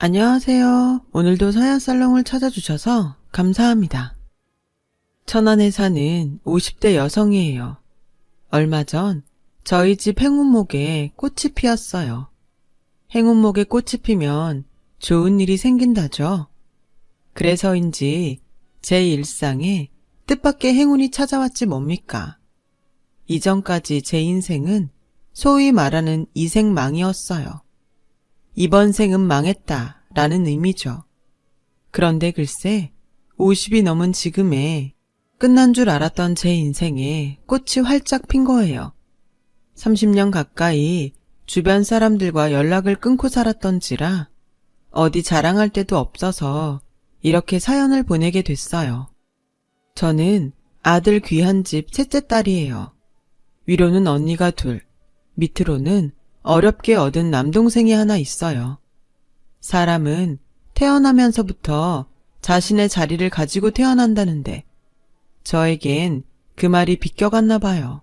안녕하세요. 오늘도 서양살롱을 찾아주셔서 감사합니다. 천안에 사는 50대 여성이에요. 얼마 전 저희 집 행운목에 꽃이 피었어요. 행운목에 꽃이 피면 좋은 일이 생긴다죠. 그래서인지 제 일상에 뜻밖의 행운이 찾아왔지 뭡니까? 이전까지 제 인생은 소위 말하는 이생망이었어요. 이번 생은 망했다 라는 의미죠. 그런데 글쎄 50이 넘은 지금에 끝난 줄 알았던 제 인생에 꽃이 활짝 핀 거예요. 30년 가까이 주변 사람들과 연락을 끊고 살았던지라 어디 자랑할 데도 없어서 이렇게 사연을 보내게 됐어요. 저는 아들 귀한 집 셋째 딸이에요. 위로는 언니가 둘, 밑으로는 어렵게 얻은 남동생이 하나 있어요. 사람은 태어나면서부터 자신의 자리를 가지고 태어난다는데 저에겐 그 말이 비껴갔나 봐요.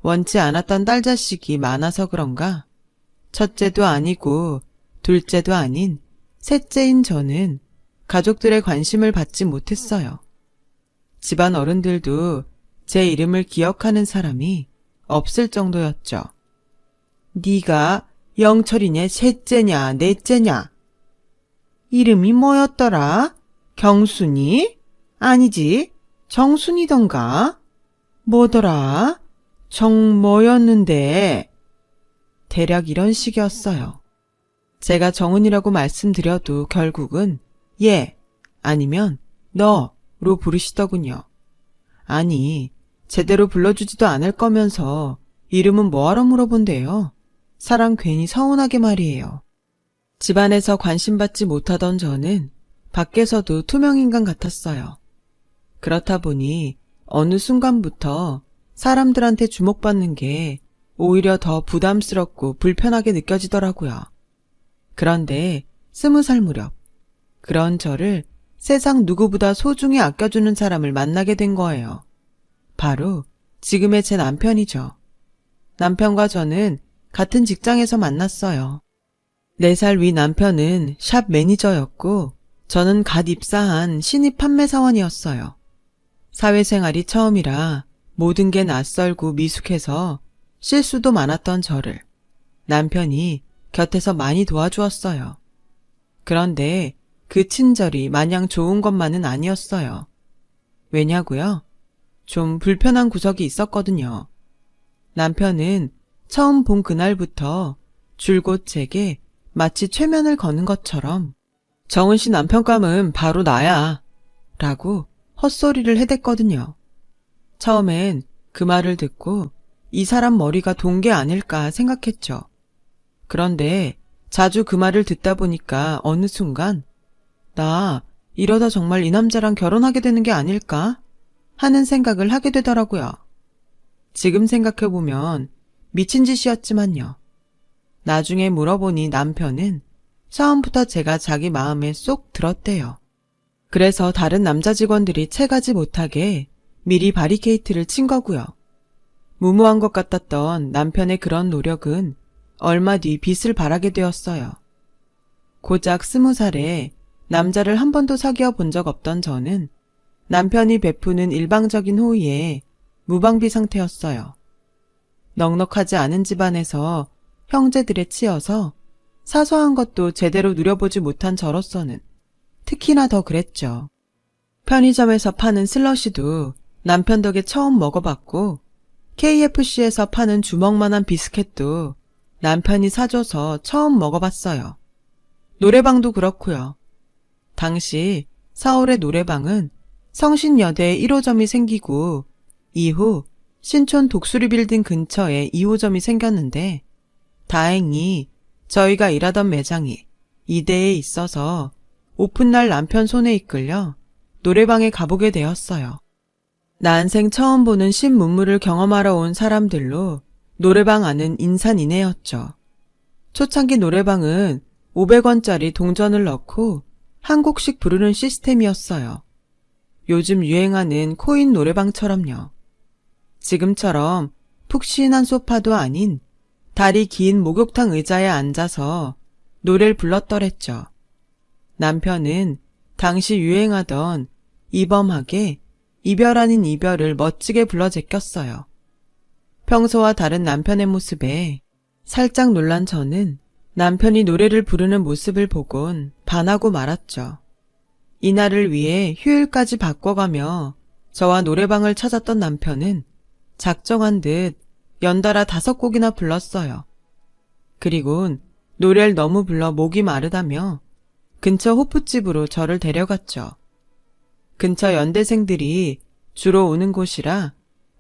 원치 않았던 딸 자식이 많아서 그런가? 첫째도 아니고 둘째도 아닌 셋째인 저는 가족들의 관심을 받지 못했어요. 집안 어른들도 제 이름을 기억하는 사람이 없을 정도였죠. 네가 영철이네 셋째냐 넷째냐? 이름이 뭐였더라? 경순이? 아니지, 정순이던가? 뭐더라? 뭐였는데? 대략 이런 식이었어요. 제가 정은이라고 말씀드려도 결국은 얘 아니면 너로 부르시더군요. 아니, 제대로 불러주지도 않을 거면서 이름은 뭐하러 물어본대요? 사람 괜히 서운하게 말이에요. 집안에서 관심받지 못하던 저는 밖에서도 투명인간 같았어요. 그렇다 보니 어느 순간부터 사람들한테 주목받는 게 오히려 더 부담스럽고 불편하게 느껴지더라고요. 그런데 20살 무렵 그런 저를 세상 누구보다 소중히 아껴주는 사람을 만나게 된 거예요. 바로 지금의 제 남편이죠. 남편과 저는 같은 직장에서 만났어요. 4살 위 남편은 샵 매니저였고 저는 갓 입사한 신입 판매사원이었어요. 사회생활이 처음이라 모든 게 낯설고 미숙해서 실수도 많았던 저를 남편이 곁에서 많이 도와주었어요. 그런데 그 친절이 마냥 좋은 것만은 아니었어요. 왜냐고요? 좀 불편한 구석이 있었거든요. 남편은 처음 본 그날부터 줄곧 제게 마치 최면을 거는 것처럼 정은 씨 남편감은 바로 나야 라고 헛소리를 해댔거든요. 처음엔 그 말을 듣고 이 사람 머리가 돈 게 아닐까 생각했죠. 그런데 자주 그 말을 듣다 보니까 어느 순간 나 이러다 정말 이 남자랑 결혼하게 되는 게 아닐까 하는 생각을 하게 되더라고요. 지금 생각해보면 미친 짓이었지만요. 나중에 물어보니 남편은 처음부터 제가 자기 마음에 쏙 들었대요. 그래서 다른 남자 직원들이 채가지 못하게 미리 바리케이트를 친 거고요. 무모한 것 같았던 남편의 그런 노력은 얼마 뒤 빛을 발하게 되었어요. 고작 20살에 남자를 한 번도 사귀어 본 적 없던 저는 남편이 베푸는 일방적인 호의에 무방비 상태였어요. 넉넉하지 않은 집안에서 형제들에 치여서 사소한 것도 제대로 누려보지 못한 저로서는 특히나 더 그랬죠. 편의점에서 파는 슬러시도 남편 덕에 처음 먹어봤고 KFC에서 파는 주먹만한 비스켓도 남편이 사줘서 처음 먹어봤어요. 노래방도 그렇고요. 당시 서울의 노래방은 성신여대에 1호점이 생기고 이후 신촌 독수리 빌딩 근처에 2호점이 생겼는데 다행히 저희가 일하던 매장이 이대에 있어서 오픈날 남편 손에 이끌려 노래방에 가보게 되었어요. 난생 처음 보는 신문물을 경험하러 온 사람들로 노래방 안은 인산인해였죠. 초창기 노래방은 500원짜리 동전을 넣고 한 곡씩 부르는 시스템이었어요. 요즘 유행하는 코인 노래방처럼요. 지금처럼 푹신한 소파도 아닌 다리 긴 목욕탕 의자에 앉아서 노래를 불렀더랬죠. 남편은 당시 유행하던 이범학의 이별 아닌 이별을 멋지게 불러 제꼈어요. 평소와 다른 남편의 모습에 살짝 놀란 저는 남편이 노래를 부르는 모습을 보곤 반하고 말았죠. 이날을 위해 휴일까지 바꿔가며 저와 노래방을 찾았던 남편은 작정한 듯 연달아 5곡이나 불렀어요. 그리곤 노래를 너무 불러 목이 마르다며 근처 호프집으로 저를 데려갔죠. 근처 연대생들이 주로 오는 곳이라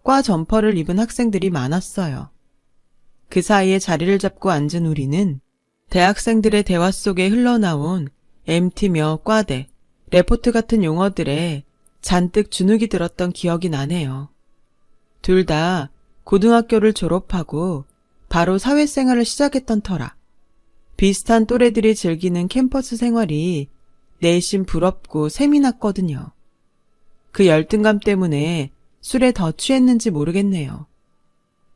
과 점퍼를 입은 학생들이 많았어요. 그 사이에 자리를 잡고 앉은 우리는 대학생들의 대화 속에 흘러나온 MT며 과대, 레포트 같은 용어들에 잔뜩 주눅이 들었던 기억이 나네요. 둘 다 고등학교를 졸업하고 바로 사회생활을 시작했던 터라 비슷한 또래들이 즐기는 캠퍼스 생활이 내심 부럽고 셈이 났거든요. 그 열등감 때문에 술에 더 취했는지 모르겠네요.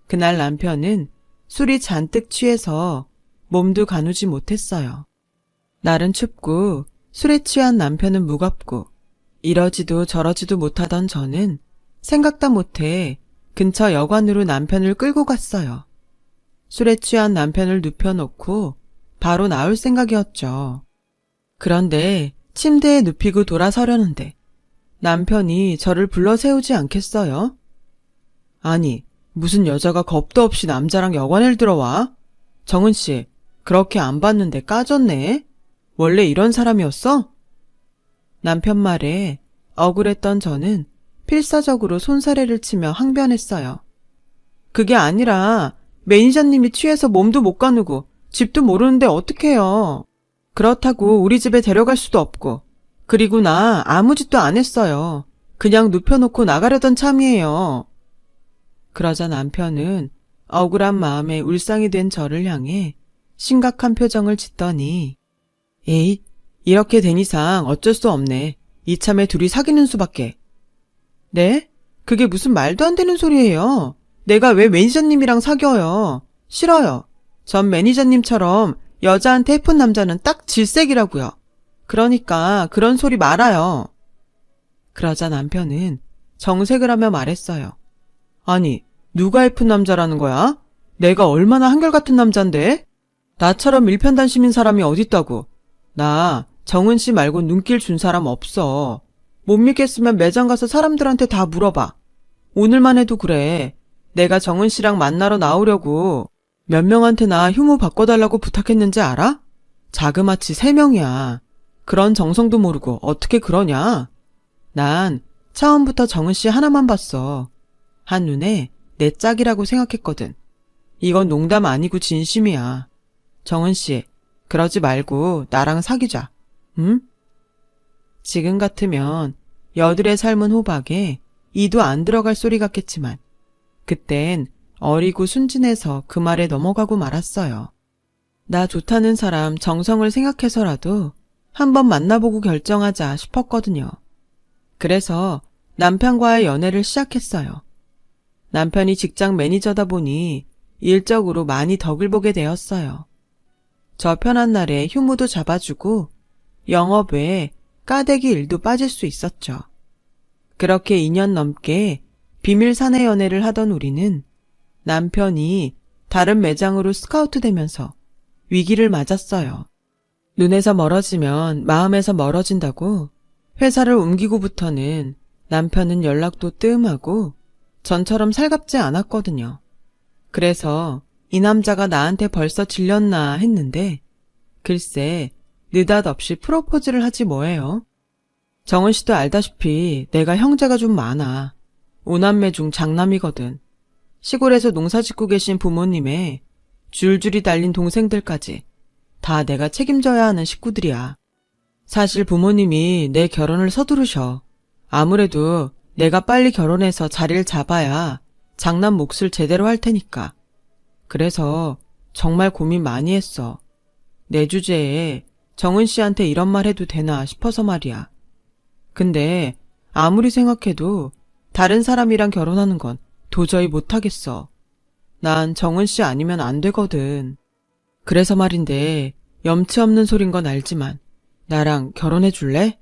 그날 남편은 술이 잔뜩 취해서 몸도 가누지 못했어요. 날은 춥고 술에 취한 남편은 무겁고 이러지도 저러지도 못하던 저는 생각도 못해 근처 여관으로 남편을 끌고 갔어요. 술에 취한 남편을 눕혀놓고 바로 나올 생각이었죠. 그런데 침대에 눕히고 돌아서려는데 남편이 저를 불러 세우지 않겠어요? 아니, 무슨 여자가 겁도 없이 남자랑 여관을 들어와? 정은 씨, 그렇게 안 봤는데 까졌네? 원래 이런 사람이었어? 남편 말에 억울했던 저는 필사적으로 손사래를 치며 항변했어요. 그게 아니라 매니저님이 취해서 몸도 못 가누고 집도 모르는데 어떡해요. 그렇다고 우리 집에 데려갈 수도 없고 그리고 나 아무 짓도 안 했어요. 그냥 눕혀놓고 나가려던 참이에요. 그러자 남편은 억울한 마음에 울상이 된 저를 향해 심각한 표정을 짓더니 에이, 이렇게 된 이상 어쩔 수 없네. 이참에 둘이 사귀는 수밖에. 네? 그게 무슨 말도 안 되는 소리예요. 내가 왜 매니저님이랑 사귀어요. 싫어요. 전 매니저님처럼 여자한테 예쁜 남자는 딱 질색이라고요. 그러니까 그런 소리 말아요. 그러자 남편은 정색을 하며 말했어요. 아니, 누가 예쁜 남자라는 거야? 내가 얼마나 한결같은 남잔데? 나처럼 일편단심인 사람이 어딨다고. 나 정은 씨 말고 눈길 준 사람 없어. 못 믿겠으면 매장 가서 사람들한테 다 물어봐. 오늘만 해도 그래. 내가 정은 씨랑 만나러 나오려고 몇 명한테나 휴무 바꿔달라고 부탁했는지 알아? 자그마치 3명이야. 그런 정성도 모르고 어떻게 그러냐? 난 처음부터 정은 씨 하나만 봤어. 한눈에 내 짝이라고 생각했거든. 이건 농담 아니고 진심이야. 정은 씨, 그러지 말고 나랑 사귀자. 응? 지금 같으면 여들의 삶은 호박에 이도 안 들어갈 소리 같겠지만 그땐 어리고 순진해서 그 말에 넘어가고 말았어요. 나 좋다는 사람 정성을 생각해서라도 한번 만나보고 결정하자 싶었거든요. 그래서 남편과의 연애를 시작했어요. 남편이 직장 매니저다 보니 일적으로 많이 덕을 보게 되었어요. 저 편한 날에 휴무도 잡아주고 영업 외에 까대기 일도 빠질 수 있었죠. 그렇게 2년 넘게 비밀 사내 연애를 하던 우리는 남편이 다른 매장으로 스카우트 되면서 위기를 맞았어요. 눈에서 멀어지면 마음에서 멀어진다고 회사를 옮기고부터는 남편은 연락도 뜸하고 전처럼 살갑지 않았거든요. 그래서 이 남자가 나한테 벌써 질렸나 했는데 글쎄 느닷없이 프로포즈를 하지 뭐예요. 정은 씨도 알다시피 내가 형제가 좀 많아. 5남매 중 장남이거든. 시골에서 농사 짓고 계신 부모님의 줄줄이 달린 동생들까지 다 내가 책임져야 하는 식구들이야. 사실 부모님이 내 결혼을 서두르셔. 아무래도 내가 빨리 결혼해서 자리를 잡아야 장남 몫을 제대로 할 테니까. 그래서 정말 고민 많이 했어. 내 주제에 정은 씨한테 이런 말 해도 되나 싶어서 말이야. 근데 아무리 생각해도 다른 사람이랑 결혼하는 건 도저히 못하겠어. 난 정은 씨 아니면 안 되거든. 그래서 말인데 염치 없는 소린 건 알지만 나랑 결혼해 줄래?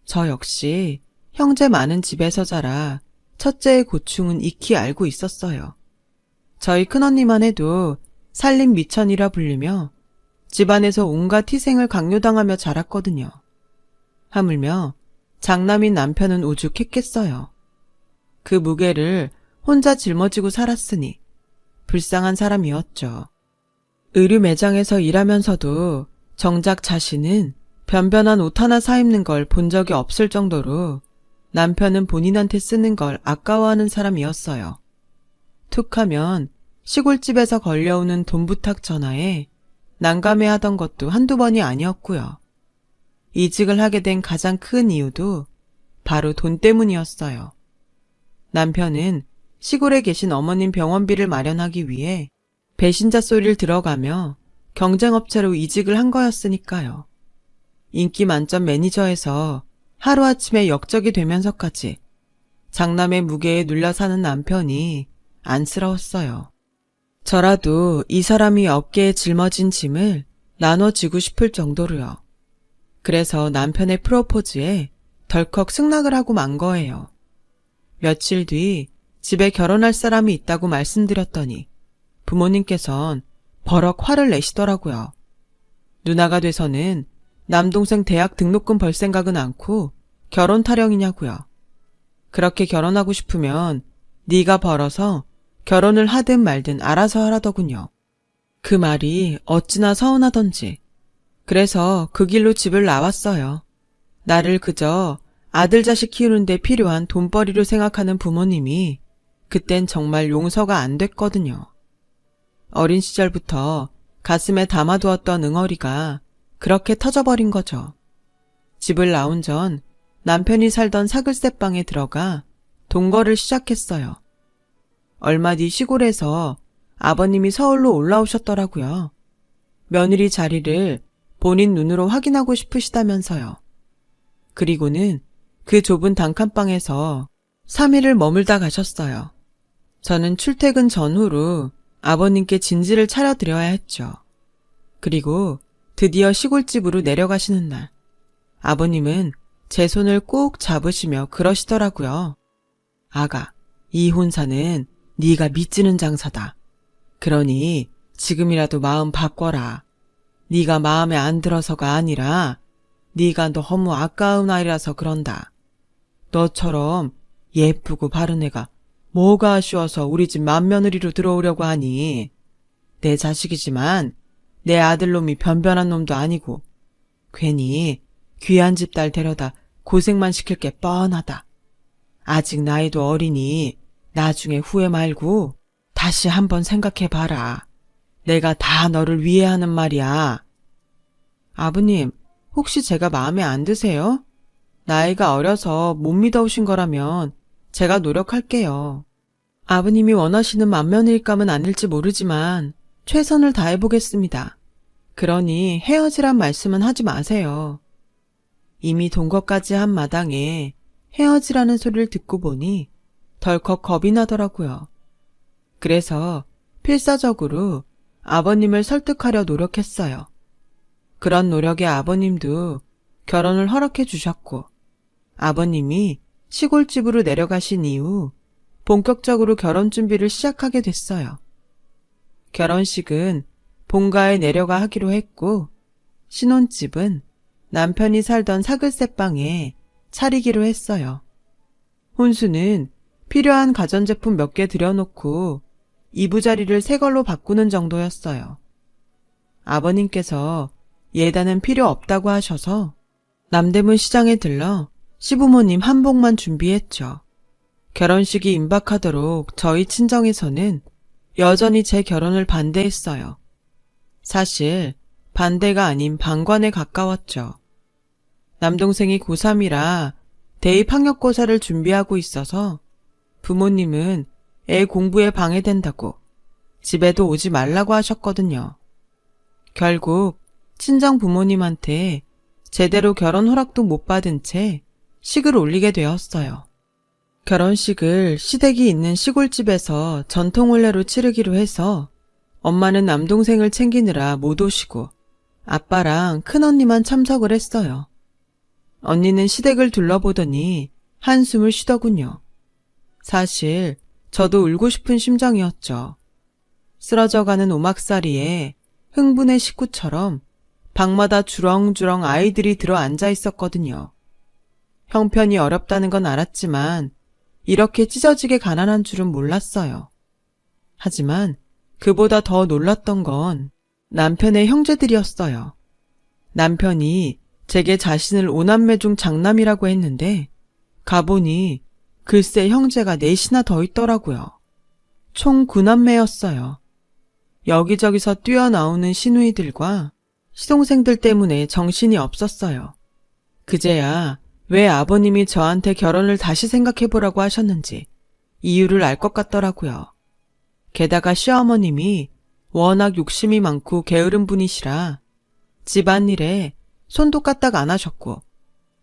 저 역시 형제 많은 집에서 자라 첫째의 고충은 익히 알고 있었어요. 저희 큰언니만 해도 살림 미천이라 불리며 집안에서 온갖 희생을 강요당하며 자랐거든요. 하물며 장남인 남편은 오죽했겠어요. 그 무게를 혼자 짊어지고 살았으니 불쌍한 사람이었죠. 의류 매장에서 일하면서도 정작 자신은 변변한 옷 하나 사입는 걸 본 적이 없을 정도로 남편은 본인한테 쓰는 걸 아까워하는 사람이었어요. 툭하면 시골집에서 걸려오는 돈 부탁 전화에 난감해하던 것도 한두 번이 아니었고요. 이직을 하게 된 가장 큰 이유도 바로 돈 때문이었어요. 남편은 시골에 계신 어머님 병원비를 마련하기 위해 배신자 소리를 들어가며 경쟁업체로 이직을 한 거였으니까요. 인기 만점 매니저에서 하루아침에 역적이 되면서까지 장남의 무게에 눌려 사는 남편이 안쓰러웠어요. 저라도 이 사람이 어깨에 짊어진 짐을 나눠지고 싶을 정도로요. 그래서 남편의 프로포즈에 덜컥 승낙을 하고 만 거예요. 며칠 뒤 집에 결혼할 사람이 있다고 말씀드렸더니 부모님께선 버럭 화를 내시더라고요. 누나가 돼서는 남동생 대학 등록금 벌 생각은 않고 결혼 타령이냐고요. 그렇게 결혼하고 싶으면 네가 벌어서 결혼을 하든 말든 알아서 하라더군요. 그 말이 어찌나 서운하던지. 그래서 그 길로 집을 나왔어요. 나를 그저 아들 자식 키우는데 필요한 돈벌이로 생각하는 부모님이 그땐 정말 용서가 안 됐거든요. 어린 시절부터 가슴에 담아두었던 응어리가 그렇게 터져버린 거죠. 집을 나온 전 남편이 살던 사글세방에 들어가 동거를 시작했어요. 얼마 뒤 시골에서 아버님이 서울로 올라오셨더라고요. 며느리 자리를 본인 눈으로 확인하고 싶으시다면서요. 그리고는 그 좁은 단칸방에서 3일을 머물다 가셨어요. 저는 출퇴근 전후로 아버님께 진지를 차려드려야 했죠. 그리고 드디어 시골집으로 내려가시는 날, 아버님은 제 손을 꼭 잡으시며 그러시더라고요. 아가, 이 혼사는 네가 믿지는 장사다. 그러니 지금이라도 마음 바꿔라. 네가 마음에 안 들어서가 아니라 네가 너무 아까운 아이라서 그런다. 너처럼 예쁘고 바른 애가 뭐가 아쉬워서 우리 집 맏며느리로 들어오려고 하니. 내 자식이지만 내 아들놈이 변변한 놈도 아니고 괜히 귀한 집 딸 데려다 고생만 시킬 게 뻔하다. 아직 나이도 어리니 나중에 후회 말고 다시 한번 생각해봐라. 내가 다 너를 위해 하는 말이야. 아버님, 혹시 제가 마음에 안 드세요? 나이가 어려서 못 믿어오신 거라면 제가 노력할게요. 아버님이 원하시는 맏며느리감은 아닐지 모르지만 최선을 다해보겠습니다. 그러니 헤어지란 말씀은 하지 마세요. 이미 동거까지 한 마당에 헤어지라는 소리를 듣고 보니 덜컥 겁이 나더라고요. 그래서 필사적으로 아버님을 설득하려 노력했어요. 그런 노력에 아버님도 결혼을 허락해 주셨고, 아버님이 시골집으로 내려가신 이후 본격적으로 결혼 준비를 시작하게 됐어요. 결혼식은 본가에 내려가 하기로 했고, 신혼집은 남편이 살던 사글세방에 차리기로 했어요. 혼수는 필요한 가전제품 몇 개 들여놓고 이부자리를 새 걸로 바꾸는 정도였어요. 아버님께서 예단은 필요 없다고 하셔서 남대문 시장에 들러 시부모님 한복만 준비했죠. 결혼식이 임박하도록 저희 친정에서는 여전히 제 결혼을 반대했어요. 사실 반대가 아닌 방관에 가까웠죠. 남동생이 고3이라 대입 학력고사를 준비하고 있어서 부모님은 애 공부에 방해된다고 집에도 오지 말라고 하셨거든요. 결국 친정 부모님한테 제대로 결혼 허락도 못 받은 채 식을 올리게 되었어요. 결혼식을 시댁이 있는 시골집에서 전통혼례로 치르기로 해서 엄마는 남동생을 챙기느라 못 오시고 아빠랑 큰언니만 참석을 했어요. 언니는 시댁을 둘러보더니 한숨을 쉬더군요. 사실 저도 울고 싶은 심정이었죠. 쓰러져가는 오막살이에 흥분의 식구처럼 방마다 주렁주렁 아이들이 들어 앉아 있었거든요. 형편이 어렵다는 건 알았지만 이렇게 찢어지게 가난한 줄은 몰랐어요. 하지만 그보다 더 놀랐던 건 남편의 형제들이었어요. 남편이 제게 자신을 오남매 중 장남이라고 했는데 가보니 글쎄 형제가 넷이나 더 있더라고요. 총 9남매였어요. 여기저기서 뛰어나오는 시누이들과 시동생들 때문에 정신이 없었어요. 그제야 왜 아버님이 저한테 결혼을 다시 생각해보라고 하셨는지 이유를 알 것 같더라고요. 게다가 시어머님이 워낙 욕심이 많고 게으른 분이시라 집안일에 손도 까딱 안 하셨고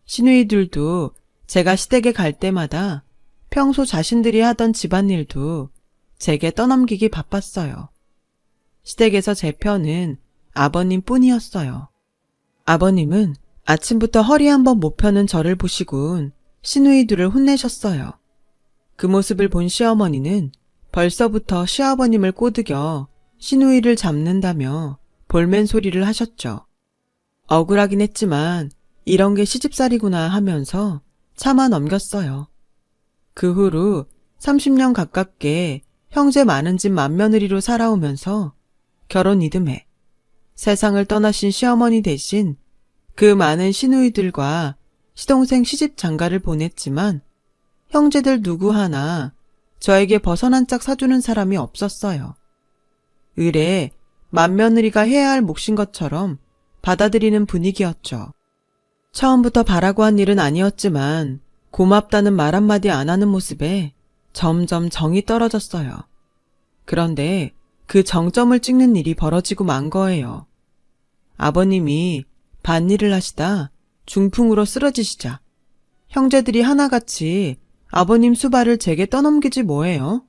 시누이들도 제가 시댁에 갈 때마다 평소 자신들이 하던 집안일도 제게 떠넘기기 바빴어요. 시댁에서 제 편은 아버님 뿐이었어요. 아버님은 아침부터 허리 한번 못 펴는 저를 보시곤 시누이들을 혼내셨어요. 그 모습을 본 시어머니는 벌써부터 시아버님을 꼬드겨 시누이를 잡는다며 볼멘 소리를 하셨죠. 억울하긴 했지만 이런 게 시집살이구나 하면서 참아 넘겼어요. 그 후로 30년 가깝게 형제 많은 집 맏며느리로 살아오면서 결혼 이듬해 세상을 떠나신 시어머니 대신 그 많은 시누이들과 시동생 시집 장가를 보냈지만 형제들 누구 하나 저에게 벗어난 짝 사주는 사람이 없었어요. 의례 맏며느리가 해야 할 몫인 것처럼 받아들이는 분위기였죠. 처음부터 바라고 한 일은 아니었지만 고맙다는 말 한마디 안 하는 모습에 점점 정이 떨어졌어요. 그런데 그 정점을 찍는 일이 벌어지고 만 거예요. 아버님이 밭일을 하시다 중풍으로 쓰러지시자 형제들이 하나같이 아버님 수발을 제게 떠넘기지 뭐예요.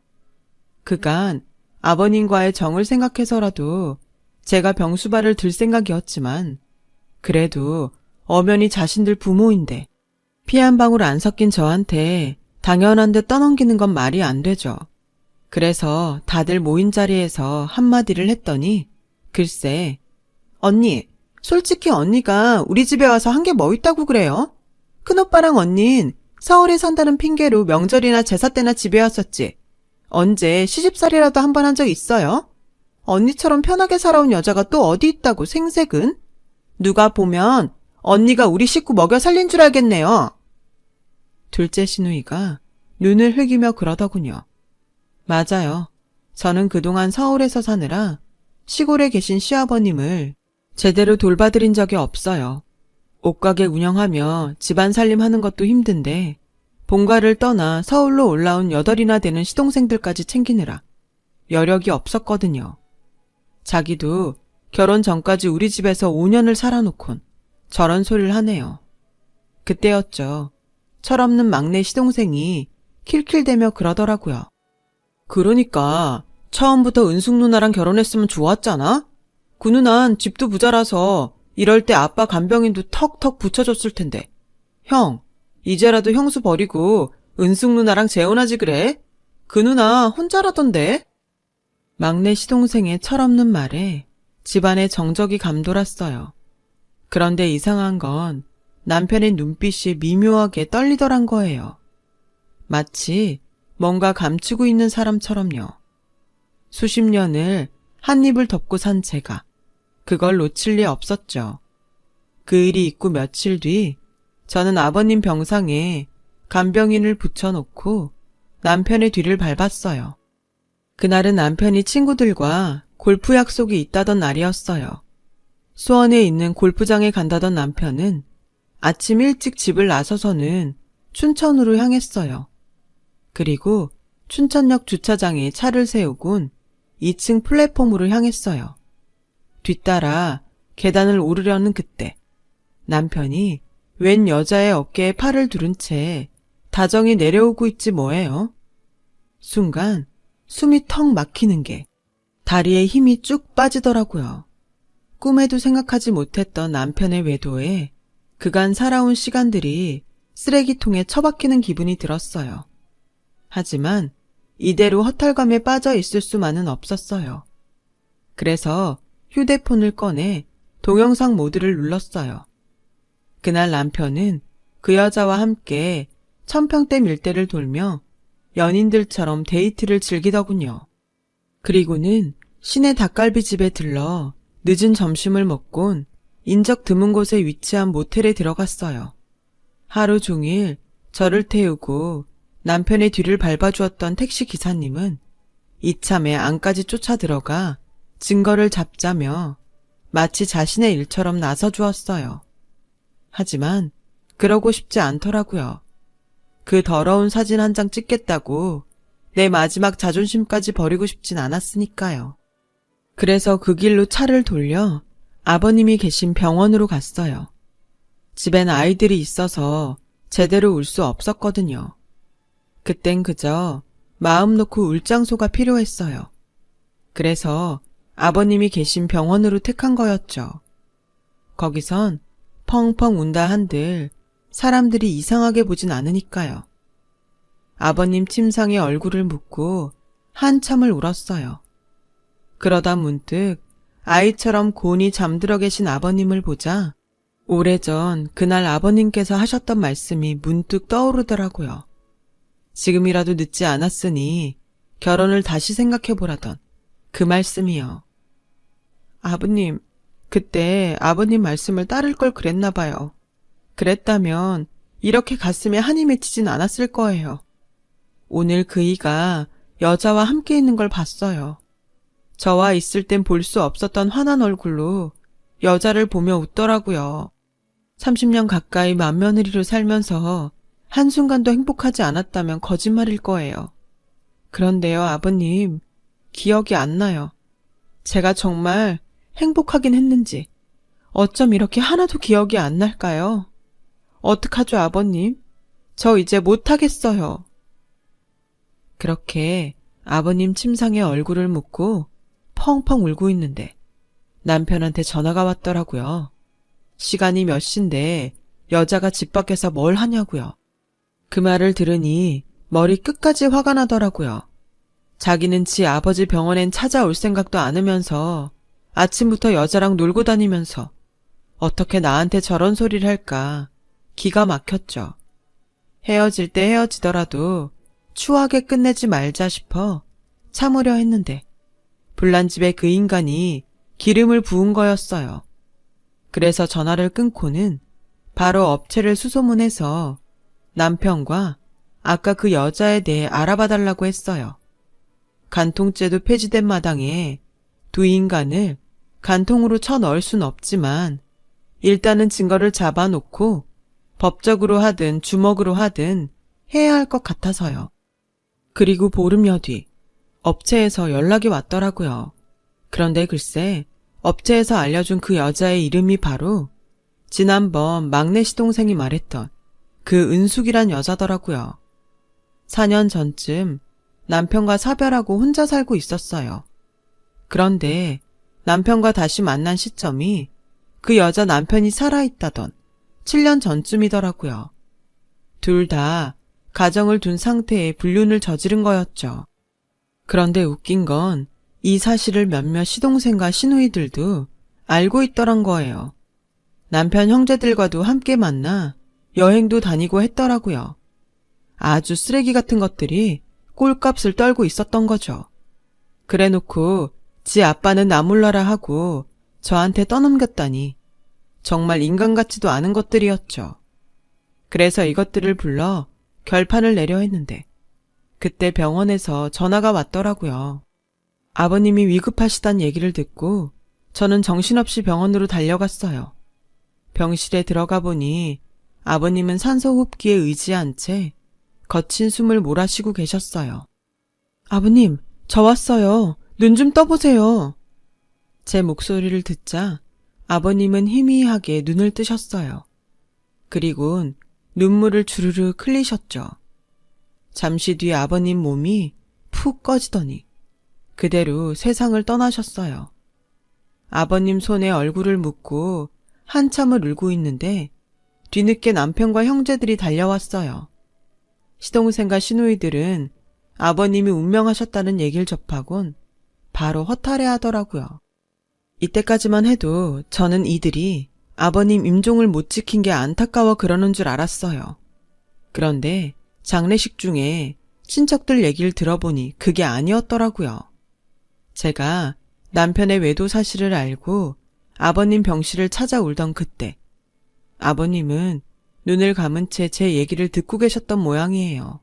그간 아버님과의 정을 생각해서라도 제가 병수발을 들 생각이었지만 그래도 엄연히 자신들 부모인데 피 한 방울 안 섞인 저한테 당연한 듯 떠넘기는 건 말이 안 되죠. 그래서 다들 모인 자리에서 한마디를 했더니 글쎄 언니 솔직히 언니가 우리 집에 와서 한 게 뭐 있다고 그래요? 큰오빠랑 언닌 서울에 산다는 핑계로 명절이나 제사 때나 집에 왔었지. 언제 시집살이라도 한 번 한 적 있어요? 언니처럼 편하게 살아온 여자가 또 어디 있다고 생색은? 누가 보면 언니가 우리 식구 먹여 살린 줄 알겠네요. 둘째 시누이가 눈을 흘기며 그러더군요. 맞아요. 저는 그동안 서울에서 사느라 시골에 계신 시아버님을 제대로 돌봐드린 적이 없어요. 옷가게 운영하며 집안 살림하는 것도 힘든데 본가를 떠나 서울로 올라온 8이나 되는 시동생들까지 챙기느라 여력이 없었거든요. 자기도 결혼 전까지 우리 집에서 5년을 살아놓곤 저런 소리를 하네요. 그때였죠. 철없는 막내 시동생이 킬킬대며 그러더라고요. 그러니까 처음부터 은숙 누나랑 결혼했으면 좋았잖아? 그 누난 집도 부자라서 이럴 때 아빠 간병인도 턱턱 붙여줬을 텐데. 형, 이제라도 형수 버리고 은숙 누나랑 재혼하지 그래? 그 누나 혼자라던데? 막내 시동생의 철없는 말에 집안의 정적이 감돌았어요. 그런데 이상한 건 남편의 눈빛이 미묘하게 떨리더란 거예요. 마치 뭔가 감추고 있는 사람처럼요. 수십 년을 한 입을 덮고 산 제가 그걸 놓칠 리 없었죠. 그 일이 있고 며칠 뒤 저는 아버님 병상에 간병인을 붙여놓고 남편의 뒤를 밟았어요. 그날은 남편이 친구들과 골프 약속이 있다던 날이었어요. 수원에 있는 골프장에 간다던 남편은 아침 일찍 집을 나서서는 춘천으로 향했어요. 그리고 춘천역 주차장에 차를 세우곤 2층 플랫폼으로 향했어요. 뒤따라 계단을 오르려는 그때 남편이 웬 여자의 어깨에 팔을 두른 채 다정히 내려오고 있지 뭐예요. 순간 숨이 턱 막히는 게 다리에 힘이 쭉 빠지더라고요. 꿈에도 생각하지 못했던 남편의 외도에 그간 살아온 시간들이 쓰레기통에 처박히는 기분이 들었어요. 하지만 이대로 허탈감에 빠져 있을 수만은 없었어요. 그래서 휴대폰을 꺼내 동영상 모드를 눌렀어요. 그날 남편은 그 여자와 함께 천평대 밀대를 돌며 연인들처럼 데이트를 즐기더군요. 그리고는 시내 닭갈비집에 들러 늦은 점심을 먹곤 인적 드문 곳에 위치한 모텔에 들어갔어요. 하루 종일 저를 태우고 남편의 뒤를 밟아주었던 택시 기사님은 이참에 안까지 쫓아 들어가 증거를 잡자며 마치 자신의 일처럼 나서주었어요. 하지만 그러고 싶지 않더라고요. 그 더러운 사진 한 장 찍겠다고 내 마지막 자존심까지 버리고 싶진 않았으니까요. 그래서 그 길로 차를 돌려 아버님이 계신 병원으로 갔어요. 집엔 아이들이 있어서 제대로 울 수 없었거든요. 그땐 그저 마음 놓고 울 장소가 필요했어요. 그래서 아버님이 계신 병원으로 택한 거였죠. 거기선 펑펑 운다 한들 사람들이 이상하게 보진 않으니까요. 아버님 침상에 얼굴을 묻고 한참을 울었어요. 그러다 문득 아이처럼 곤히 잠들어 계신 아버님을 보자 오래전 그날 아버님께서 하셨던 말씀이 문득 떠오르더라고요. 지금이라도 늦지 않았으니 결혼을 다시 생각해보라던 그 말씀이요. 아버님, 그때 아버님 말씀을 따를 걸 그랬나 봐요. 그랬다면 이렇게 가슴에 한이 맺히진 않았을 거예요. 오늘 그이가 여자와 함께 있는 걸 봤어요. 저와 있을 땐 볼 수 없었던 환한 얼굴로 여자를 보며 웃더라고요. 30년 가까이 맏며느리로 살면서 한순간도 행복하지 않았다면 거짓말일 거예요. 그런데요, 아버님, 기억이 안 나요. 제가 정말 행복하긴 했는지 어쩜 이렇게 하나도 기억이 안 날까요? 어떡하죠, 아버님? 저 이제 못하겠어요. 그렇게 아버님 침상에 얼굴을 묻고 펑펑 울고 있는데 남편한테 전화가 왔더라고요. 시간이 몇 시인데 여자가 집 밖에서 뭘 하냐고요. 그 말을 들으니 머리 끝까지 화가 나더라고요. 자기는 지 아버지 병원엔 찾아올 생각도 않으면서 아침부터 여자랑 놀고 다니면서 어떻게 나한테 저런 소리를 할까 기가 막혔죠. 헤어질 때 헤어지더라도 추하게 끝내지 말자 싶어 참으려 했는데 불난 집에 그 인간이 기름을 부은 거였어요. 그래서 전화를 끊고는 바로 업체를 수소문해서 남편과 아까 그 여자에 대해 알아봐달라고 했어요. 간통죄도 폐지된 마당에 두 인간을 간통으로 쳐넣을 순 없지만 일단은 증거를 잡아놓고 법적으로 하든 주먹으로 하든 해야 할 것 같아서요. 그리고 보름여 뒤 업체에서 연락이 왔더라고요. 그런데 글쎄 업체에서 알려준 그 여자의 이름이 바로 지난번 막내 시동생이 말했던 그 은숙이란 여자더라고요. 4년 전쯤 남편과 사별하고 혼자 살고 있었어요. 그런데 남편과 다시 만난 시점이 그 여자 남편이 살아있다던 7년 전쯤이더라고요. 둘 다 가정을 둔 상태에 불륜을 저지른 거였죠. 그런데 웃긴 건 이 사실을 몇몇 시동생과 시누이들도 알고 있더란 거예요. 남편 형제들과도 함께 만나 여행도 다니고 했더라고요. 아주 쓰레기 같은 것들이 꼴값을 떨고 있었던 거죠. 그래놓고 지 아빠는 나 몰라라 하고 저한테 떠넘겼다니 정말 인간 같지도 않은 것들이었죠. 그래서 이것들을 불러 결판을 내려 했는데 그때 병원에서 전화가 왔더라고요. 아버님이 위급하시단 얘기를 듣고 저는 정신없이 병원으로 달려갔어요. 병실에 들어가 보니 아버님은 산소호흡기에 의지한 채 거친 숨을 몰아쉬고 계셨어요. 아버님, 저 왔어요. 눈 좀 떠보세요. 제 목소리를 듣자 아버님은 희미하게 눈을 뜨셨어요. 그리곤 눈물을 주르르 흘리셨죠. 잠시 뒤 아버님 몸이 푹 꺼지더니 그대로 세상을 떠나셨어요. 아버님 손에 얼굴을 묻고 한참을 울고 있는데 뒤늦게 남편과 형제들이 달려왔어요. 시동생과 시누이들은 아버님이 운명하셨다는 얘기를 접하곤 바로 허탈해 하더라고요. 이때까지만 해도 저는 이들이 아버님 임종을 못 지킨 게 안타까워 그러는 줄 알았어요. 그런데 장례식 중에 친척들 얘기를 들어보니 그게 아니었더라고요. 제가 남편의 외도 사실을 알고 아버님 병실을 찾아 울던 그때 아버님은 눈을 감은 채 제 얘기를 듣고 계셨던 모양이에요.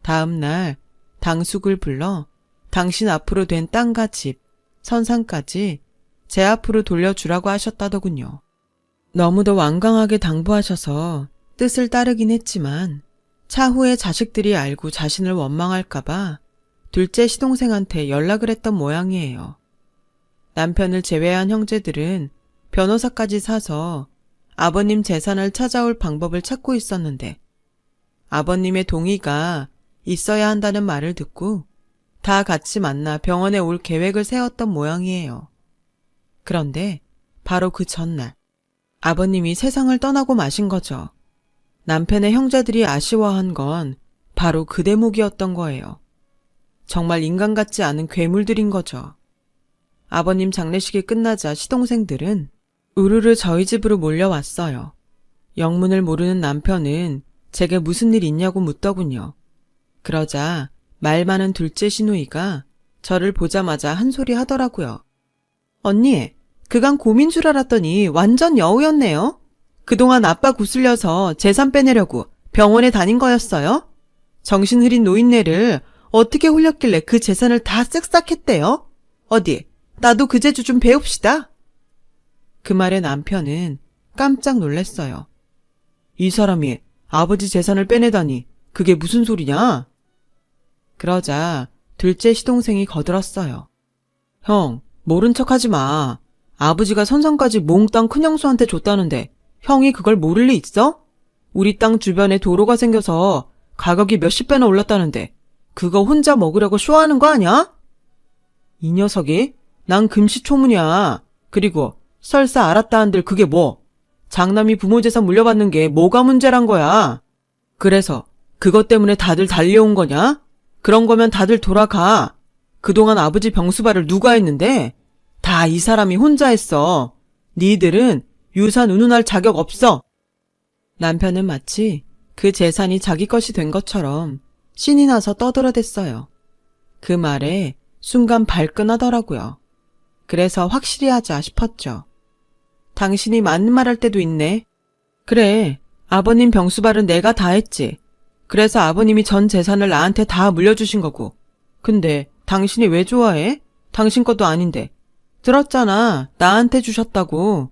다음 날 당숙을 불러 당신 앞으로 된 땅과 집, 선상까지 제 앞으로 돌려주라고 하셨다더군요. 너무도 완강하게 당부하셔서 뜻을 따르긴 했지만 차후에 자식들이 알고 자신을 원망할까봐 둘째 시동생한테 연락을 했던 모양이에요. 남편을 제외한 형제들은 변호사까지 사서 아버님 재산을 찾아올 방법을 찾고 있었는데 아버님의 동의가 있어야 한다는 말을 듣고 다 같이 만나 병원에 올 계획을 세웠던 모양이에요. 그런데 바로 그 전날 아버님이 세상을 떠나고 마신 거죠. 남편의 형제들이 아쉬워한 건 바로 그 대목이었던 거예요. 정말 인간 같지 않은 괴물들인 거죠. 아버님 장례식이 끝나자 시동생들은 우르르 저희 집으로 몰려왔어요. 영문을 모르는 남편은 제게 무슨 일 있냐고 묻더군요. 그러자 말 많은 둘째 시누이가 저를 보자마자 한 소리 하더라고요. 언니, 그간 곰인 줄 알았더니 완전 여우였네요. 그동안 아빠 구슬려서 재산 빼내려고 병원에 다닌 거였어요? 정신 흐린 노인네를 어떻게 홀렸길래 그 재산을 다 쓱싹했대요? 어디, 나도 그 재주 좀 배웁시다. 그 말에 남편은 깜짝 놀랐어요. 이 사람이 아버지 재산을 빼내다니 그게 무슨 소리냐? 그러자 둘째 시동생이 거들었어요. 형, 모른 척하지 마. 아버지가 선상까지 몽땅 큰형수한테 줬다는데 형이 그걸 모를 리 있어? 우리 땅 주변에 도로가 생겨서 가격이 몇십 배나 올랐다는데 그거 혼자 먹으려고 쇼하는 거 아니야? 이 녀석이? 난 금시초문이야. 그리고 설사 알았다 한들 그게 뭐? 장남이 부모 재산 물려받는 게 뭐가 문제란 거야? 그래서 그것 때문에 다들 달려온 거냐? 그런 거면 다들 돌아가. 그동안 아버지 병수발을 누가 했는데? 다 이 사람이 혼자 했어. 니들은 유산 운운할 자격 없어. 남편은 마치 그 재산이 자기 것이 된 것처럼 신이 나서 떠들어댔어요. 그 말에 순간 발끈하더라고요. 그래서 확실히 하자 싶었죠. 당신이 맞는 말 할 때도 있네. 그래, 아버님 병수발은 내가 다 했지. 그래서 아버님이 전 재산을 나한테 다 물려주신 거고. 근데 당신이 왜 좋아해? 당신 것도 아닌데. 들었잖아, 나한테 주셨다고.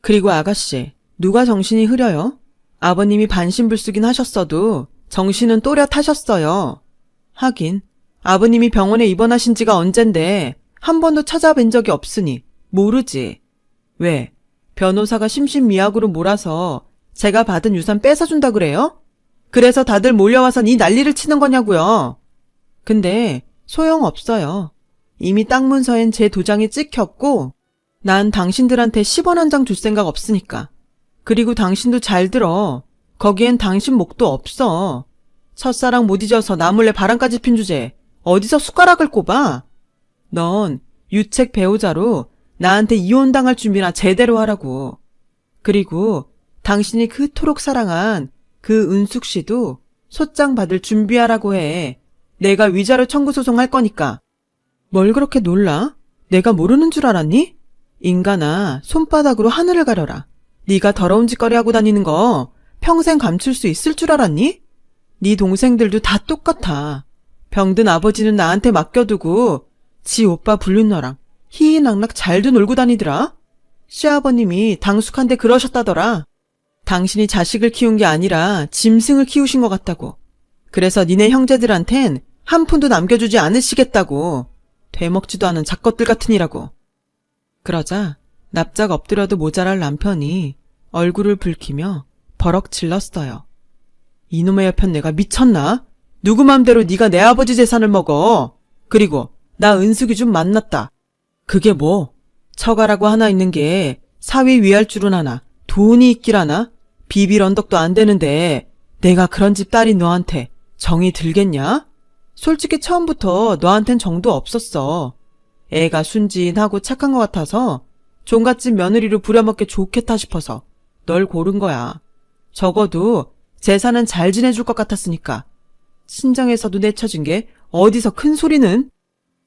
그리고 아가씨, 누가 정신이 흐려요? 아버님이 반신불수긴 하셨어도 정신은 또렷하셨어요. 하긴 아버님이 병원에 입원하신 지가 언젠데 한 번도 찾아뵌 적이 없으니 모르지. 왜? 변호사가 심신미약으로 몰아서 제가 받은 유산 뺏어준다 그래요? 그래서 다들 몰려와서 이 난리를 치는 거냐고요. 근데 소용없어요. 이미 땅 문서엔 제 도장이 찍혔고 난 당신들한테 10원 한 장 줄 생각 없으니까. 그리고 당신도 잘 들어. 거기엔 당신 목도 없어. 첫사랑 못 잊어서 나 몰래 바람까지 핀 주제에 어디서 숟가락을 꼽아? 넌 유책 배우자로 나한테 이혼당할 준비나 제대로 하라고. 그리고 당신이 그토록 사랑한 그 은숙 씨도 소장 받을 준비하라고 해. 내가 위자료 청구 소송할 거니까. 뭘 그렇게 놀라? 내가 모르는 줄 알았니? 인간아, 손바닥으로 하늘을 가려라. 네가 더러운 짓거리 하고 다니는 거 평생 감출 수 있을 줄 알았니? 네 동생들도 다 똑같아. 병든 아버지는 나한테 맡겨두고 지 오빠 불륜너랑 희희낙낙 잘도 놀고 다니더라. 시아버님이 당숙한테 그러셨다더라. 당신이 자식을 키운 게 아니라 짐승을 키우신 것 같다고. 그래서 니네 형제들한텐 한 푼도 남겨주지 않으시겠다고. 되먹지도 않은 작것들 같으니라고. 그러자 납작 엎드려도 모자랄 남편이 얼굴을 붉히며 버럭 질렀어요. 이놈의 여편 내가 미쳤나? 누구 맘대로 네가 내 아버지 재산을 먹어. 그리고 나 은숙이 좀 만났다. 그게 뭐? 처가라고 하나 있는 게 사위 위할 줄은 아나 돈이 있길 하나? 비빌 언덕도 안 되는데 내가 그런 집 딸인 너한테 정이 들겠냐? 솔직히 처음부터 너한텐 정도 없었어. 애가 순진하고 착한 것 같아서 종갓집 며느리로 부려먹기 좋겠다 싶어서 널 고른 거야. 적어도 재산은 잘 지내줄 것 같았으니까. 친정에서도 내쳐진 게 어디서 큰 소리는?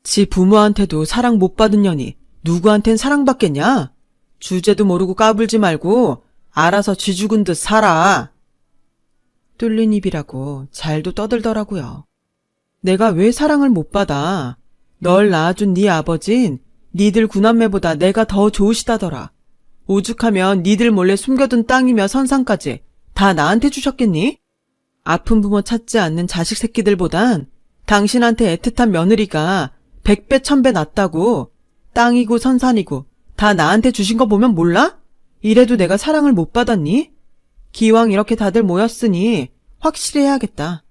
지 부모한테도 사랑 못 받은 년이 누구한텐 사랑받겠냐? 주제도 모르고 까불지 말고 알아서 쥐 죽은 듯 살아. 뚫린 입이라고 잘도 떠들더라고요. 내가 왜 사랑을 못 받아? 널 낳아준 네 아버진 니들 구남매보다 내가 더 좋으시다더라. 오죽하면 니들 몰래 숨겨둔 땅이며 선상까지 다 나한테 주셨겠니? 아픈 부모 찾지 않는 자식 새끼들보단 당신한테 애틋한 며느리가 100배 1000배 낫다고. 땅이고 선산이고 다 나한테 주신 거 보면 몰라? 이래도 내가 사랑을 못 받았니? 기왕 이렇게 다들 모였으니 확실히 해야겠다.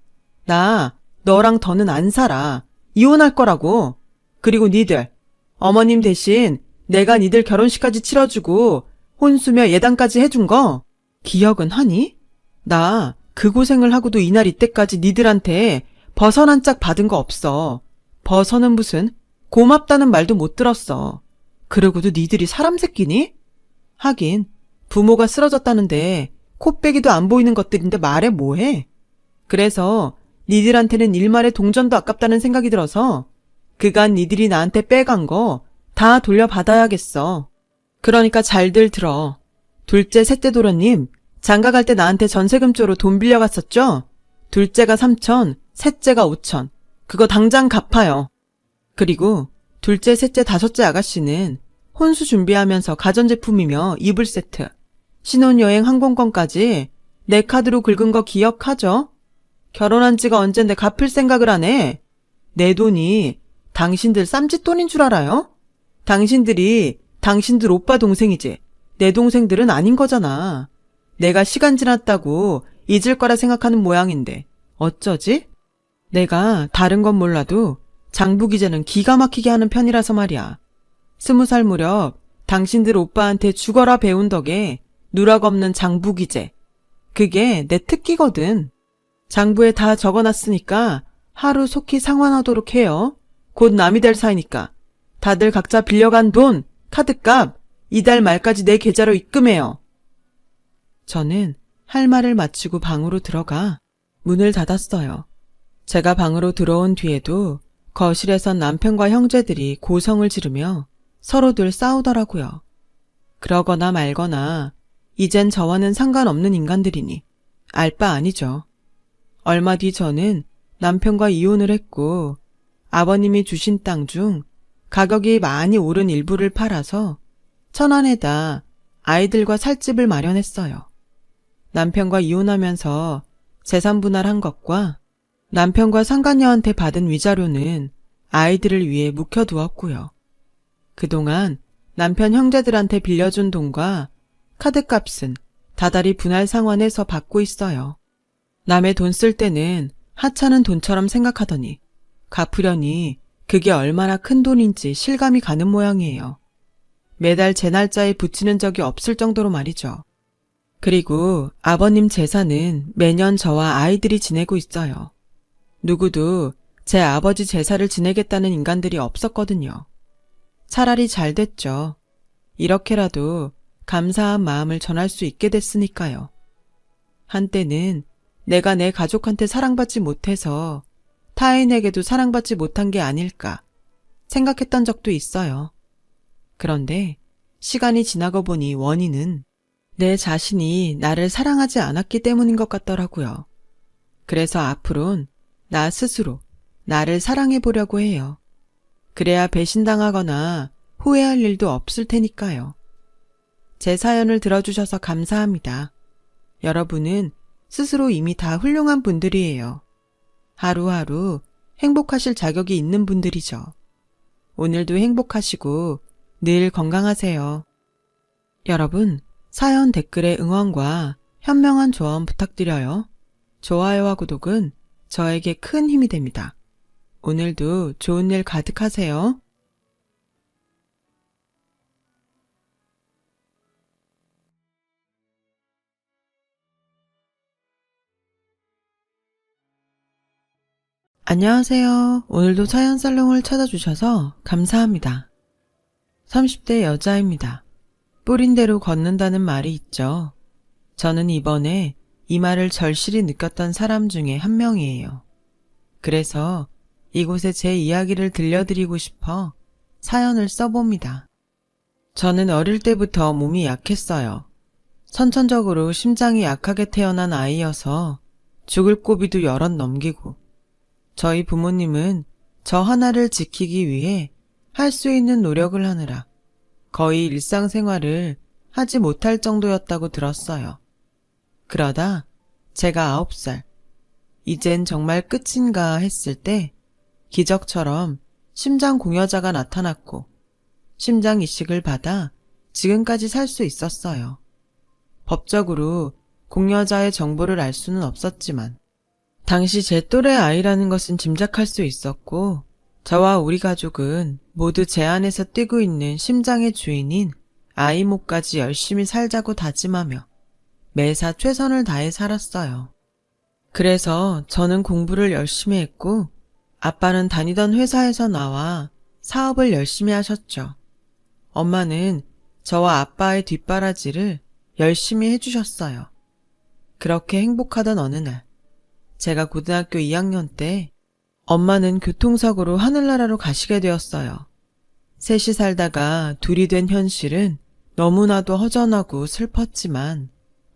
나 너랑 더는 안 살아. 이혼할 거라고. 그리고 니들 어머님 대신 내가 니들 결혼식까지 치러주고 혼수며 예단까지 해준 거 기억은 하니? 나 그 고생을 하고도 이날 이때까지 니들한테 버선 한 짝 받은 거 없어. 버선은 무슨 고맙다는 말도 못 들었어. 그러고도 니들이 사람 새끼니? 하긴 부모가 쓰러졌다는데 코빼기도 안 보이는 것들인데 말해 뭐해? 그래서 니들한테는 일말의 동전도 아깝다는 생각이 들어서 그간 니들이 나한테 빼간 거 다 돌려받아야겠어. 그러니까 잘들 들어. 둘째, 셋째 도련님 장가 갈 때 나한테 전세금조로 돈 빌려갔었죠? 둘째가 3천, 셋째가 5천. 그거 당장 갚아요. 그리고 둘째, 셋째, 다섯째 아가씨는 혼수 준비하면서 가전제품이며 이불 세트, 신혼여행 항공권까지 내 카드로 긁은 거 기억하죠? 결혼한 지가 언젠데 갚을 생각을 안 해. 내 돈이 당신들 쌈짓돈인 줄 알아요? 당신들이 당신들 오빠 동생이지 내 동생들은 아닌 거잖아. 내가 시간 지났다고 잊을 거라 생각하는 모양인데 어쩌지? 내가 다른 건 몰라도 장부기재는 기가 막히게 하는 편이라서 말이야. 20살 무렵 당신들 오빠한테 죽어라 배운 덕에 누락 없는 장부기재. 그게 내 특기거든. 장부에 다 적어놨으니까 하루 속히 상환하도록 해요. 곧 남이 될 사이니까. 다들 각자 빌려간 돈, 카드값 이달 말까지 내 계좌로 입금해요. 저는 할 말을 마치고 방으로 들어가 문을 닫았어요. 제가 방으로 들어온 뒤에도 거실에선 남편과 형제들이 고성을 지르며 서로들 싸우더라고요. 그러거나 말거나 이젠 저와는 상관없는 인간들이니 알 바 아니죠. 얼마 뒤 저는 남편과 이혼을 했고 아버님이 주신 땅 중 가격이 많이 오른 일부를 팔아서 천안에다 아이들과 살 집을 마련했어요. 남편과 이혼하면서 재산 분할한 것과 남편과 상간녀한테 받은 위자료는 아이들을 위해 묵혀두었고요. 그동안 남편 형제들한테 빌려준 돈과 카드값은 다달이 분할 상환해서 받고 있어요. 남의 돈 쓸 때는 하찮은 돈처럼 생각하더니 갚으려니 그게 얼마나 큰 돈인지 실감이 가는 모양이에요. 매달 제 날짜에 붙이는 적이 없을 정도로 말이죠. 그리고 아버님 제사는 매년 저와 아이들이 지내고 있어요. 누구도 제 아버지 제사를 지내겠다는 인간들이 없었거든요. 차라리 잘 됐죠. 이렇게라도 감사한 마음을 전할 수 있게 됐으니까요. 한때는 내가 내 가족한테 사랑받지 못해서 타인에게도 사랑받지 못한 게 아닐까 생각했던 적도 있어요. 그런데 시간이 지나고 보니 원인은 내 자신이 나를 사랑하지 않았기 때문인 것 같더라고요. 그래서 앞으론 나 스스로 나를 사랑해 보려고 해요. 그래야 배신당하거나 후회할 일도 없을 테니까요. 제 사연을 들어주셔서 감사합니다. 여러분은 스스로 이미 다 훌륭한 분들이에요. 하루하루 행복하실 자격이 있는 분들이죠. 오늘도 행복하시고 늘 건강하세요. 여러분, 사연 댓글에 응원과 현명한 조언 부탁드려요. 좋아요와 구독은 저에게 큰 힘이 됩니다. 오늘도 좋은 일 가득하세요. 안녕하세요. 오늘도 사연살롱을 찾아주셔서 감사합니다. 30대 여자입니다. 뿌린 대로 걷는다는 말이 있죠. 저는 이번에 이 말을 절실히 느꼈던 사람 중에 한 명이에요. 그래서 이곳에 제 이야기를 들려드리고 싶어 사연을 써봅니다. 저는 어릴 때부터 몸이 약했어요. 선천적으로 심장이 약하게 태어난 아이여서 죽을 고비도 여럿 넘기고, 저희 부모님은 저 하나를 지키기 위해 할 수 있는 노력을 하느라 거의 일상생활을 하지 못할 정도였다고 들었어요. 그러다 제가 9살, 이젠 정말 끝인가 했을 때 기적처럼 심장 공여자가 나타났고 심장 이식을 받아 지금까지 살 수 있었어요. 법적으로 공여자의 정보를 알 수는 없었지만 당시 제 또래 아이라는 것은 짐작할 수 있었고, 저와 우리 가족은 모두 제 안에서 뛰고 있는 심장의 주인인 아이 몫까지 열심히 살자고 다짐하며 매사 최선을 다해 살았어요. 그래서 저는 공부를 열심히 했고, 아빠는 다니던 회사에서 나와 사업을 열심히 하셨죠. 엄마는 저와 아빠의 뒷바라지를 열심히 해주셨어요. 그렇게 행복하던 어느 날, 제가 고등학교 2학년 때 엄마는 교통사고로 하늘나라로 가시게 되었어요. 셋이 살다가 둘이 된 현실은 너무나도 허전하고 슬펐지만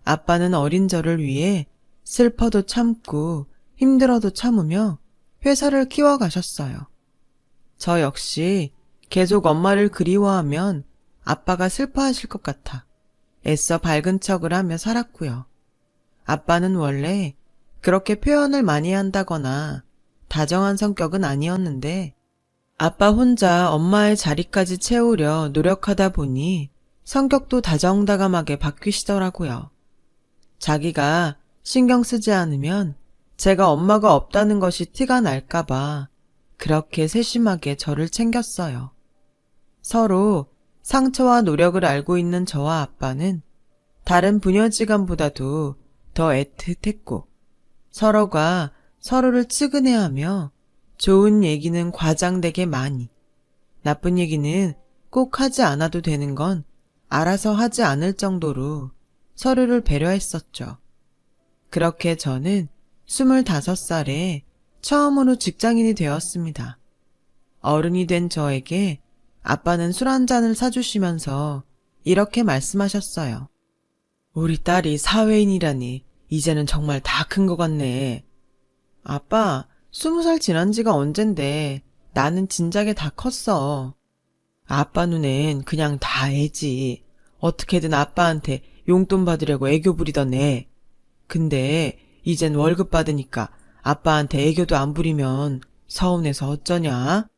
아빠는 어린 저를 위해 슬퍼도 참고 힘들어도 참으며 회사를 키워가셨어요. 저 역시 계속 엄마를 그리워하면 아빠가 슬퍼하실 것 같아 애써 밝은 척을 하며 살았고요. 아빠는 원래 그렇게 표현을 많이 한다거나 다정한 성격은 아니었는데 아빠 혼자 엄마의 자리까지 채우려 노력하다 보니 성격도 다정다감하게 바뀌시더라고요. 자기가 신경 쓰지 않으면 제가 엄마가 없다는 것이 티가 날까봐 그렇게 세심하게 저를 챙겼어요. 서로 상처와 노력을 알고 있는 저와 아빠는 다른 부녀지간보다도 더 애틋했고 서로가 서로를 측은해하며 좋은 얘기는 과장되게 많이, 나쁜 얘기는 꼭 하지 않아도 되는 건 알아서 하지 않을 정도로 서로를 배려했었죠. 그렇게 저는 25살에 처음으로 직장인이 되었습니다. 어른이 된 저에게 아빠는 술 한 잔을 사주시면서 이렇게 말씀하셨어요. 우리 딸이 사회인이라니 이제는 정말 다 큰 것 같네. 아빠, 20살 지난 지가 언젠데 나는 진작에 다 컸어. 아빠 눈엔 그냥 다 애지. 어떻게든 아빠한테 용돈 받으려고 애교 부리던 애. 근데 이젠 월급 받으니까 아빠한테 애교도 안 부리면 서운해서 어쩌냐?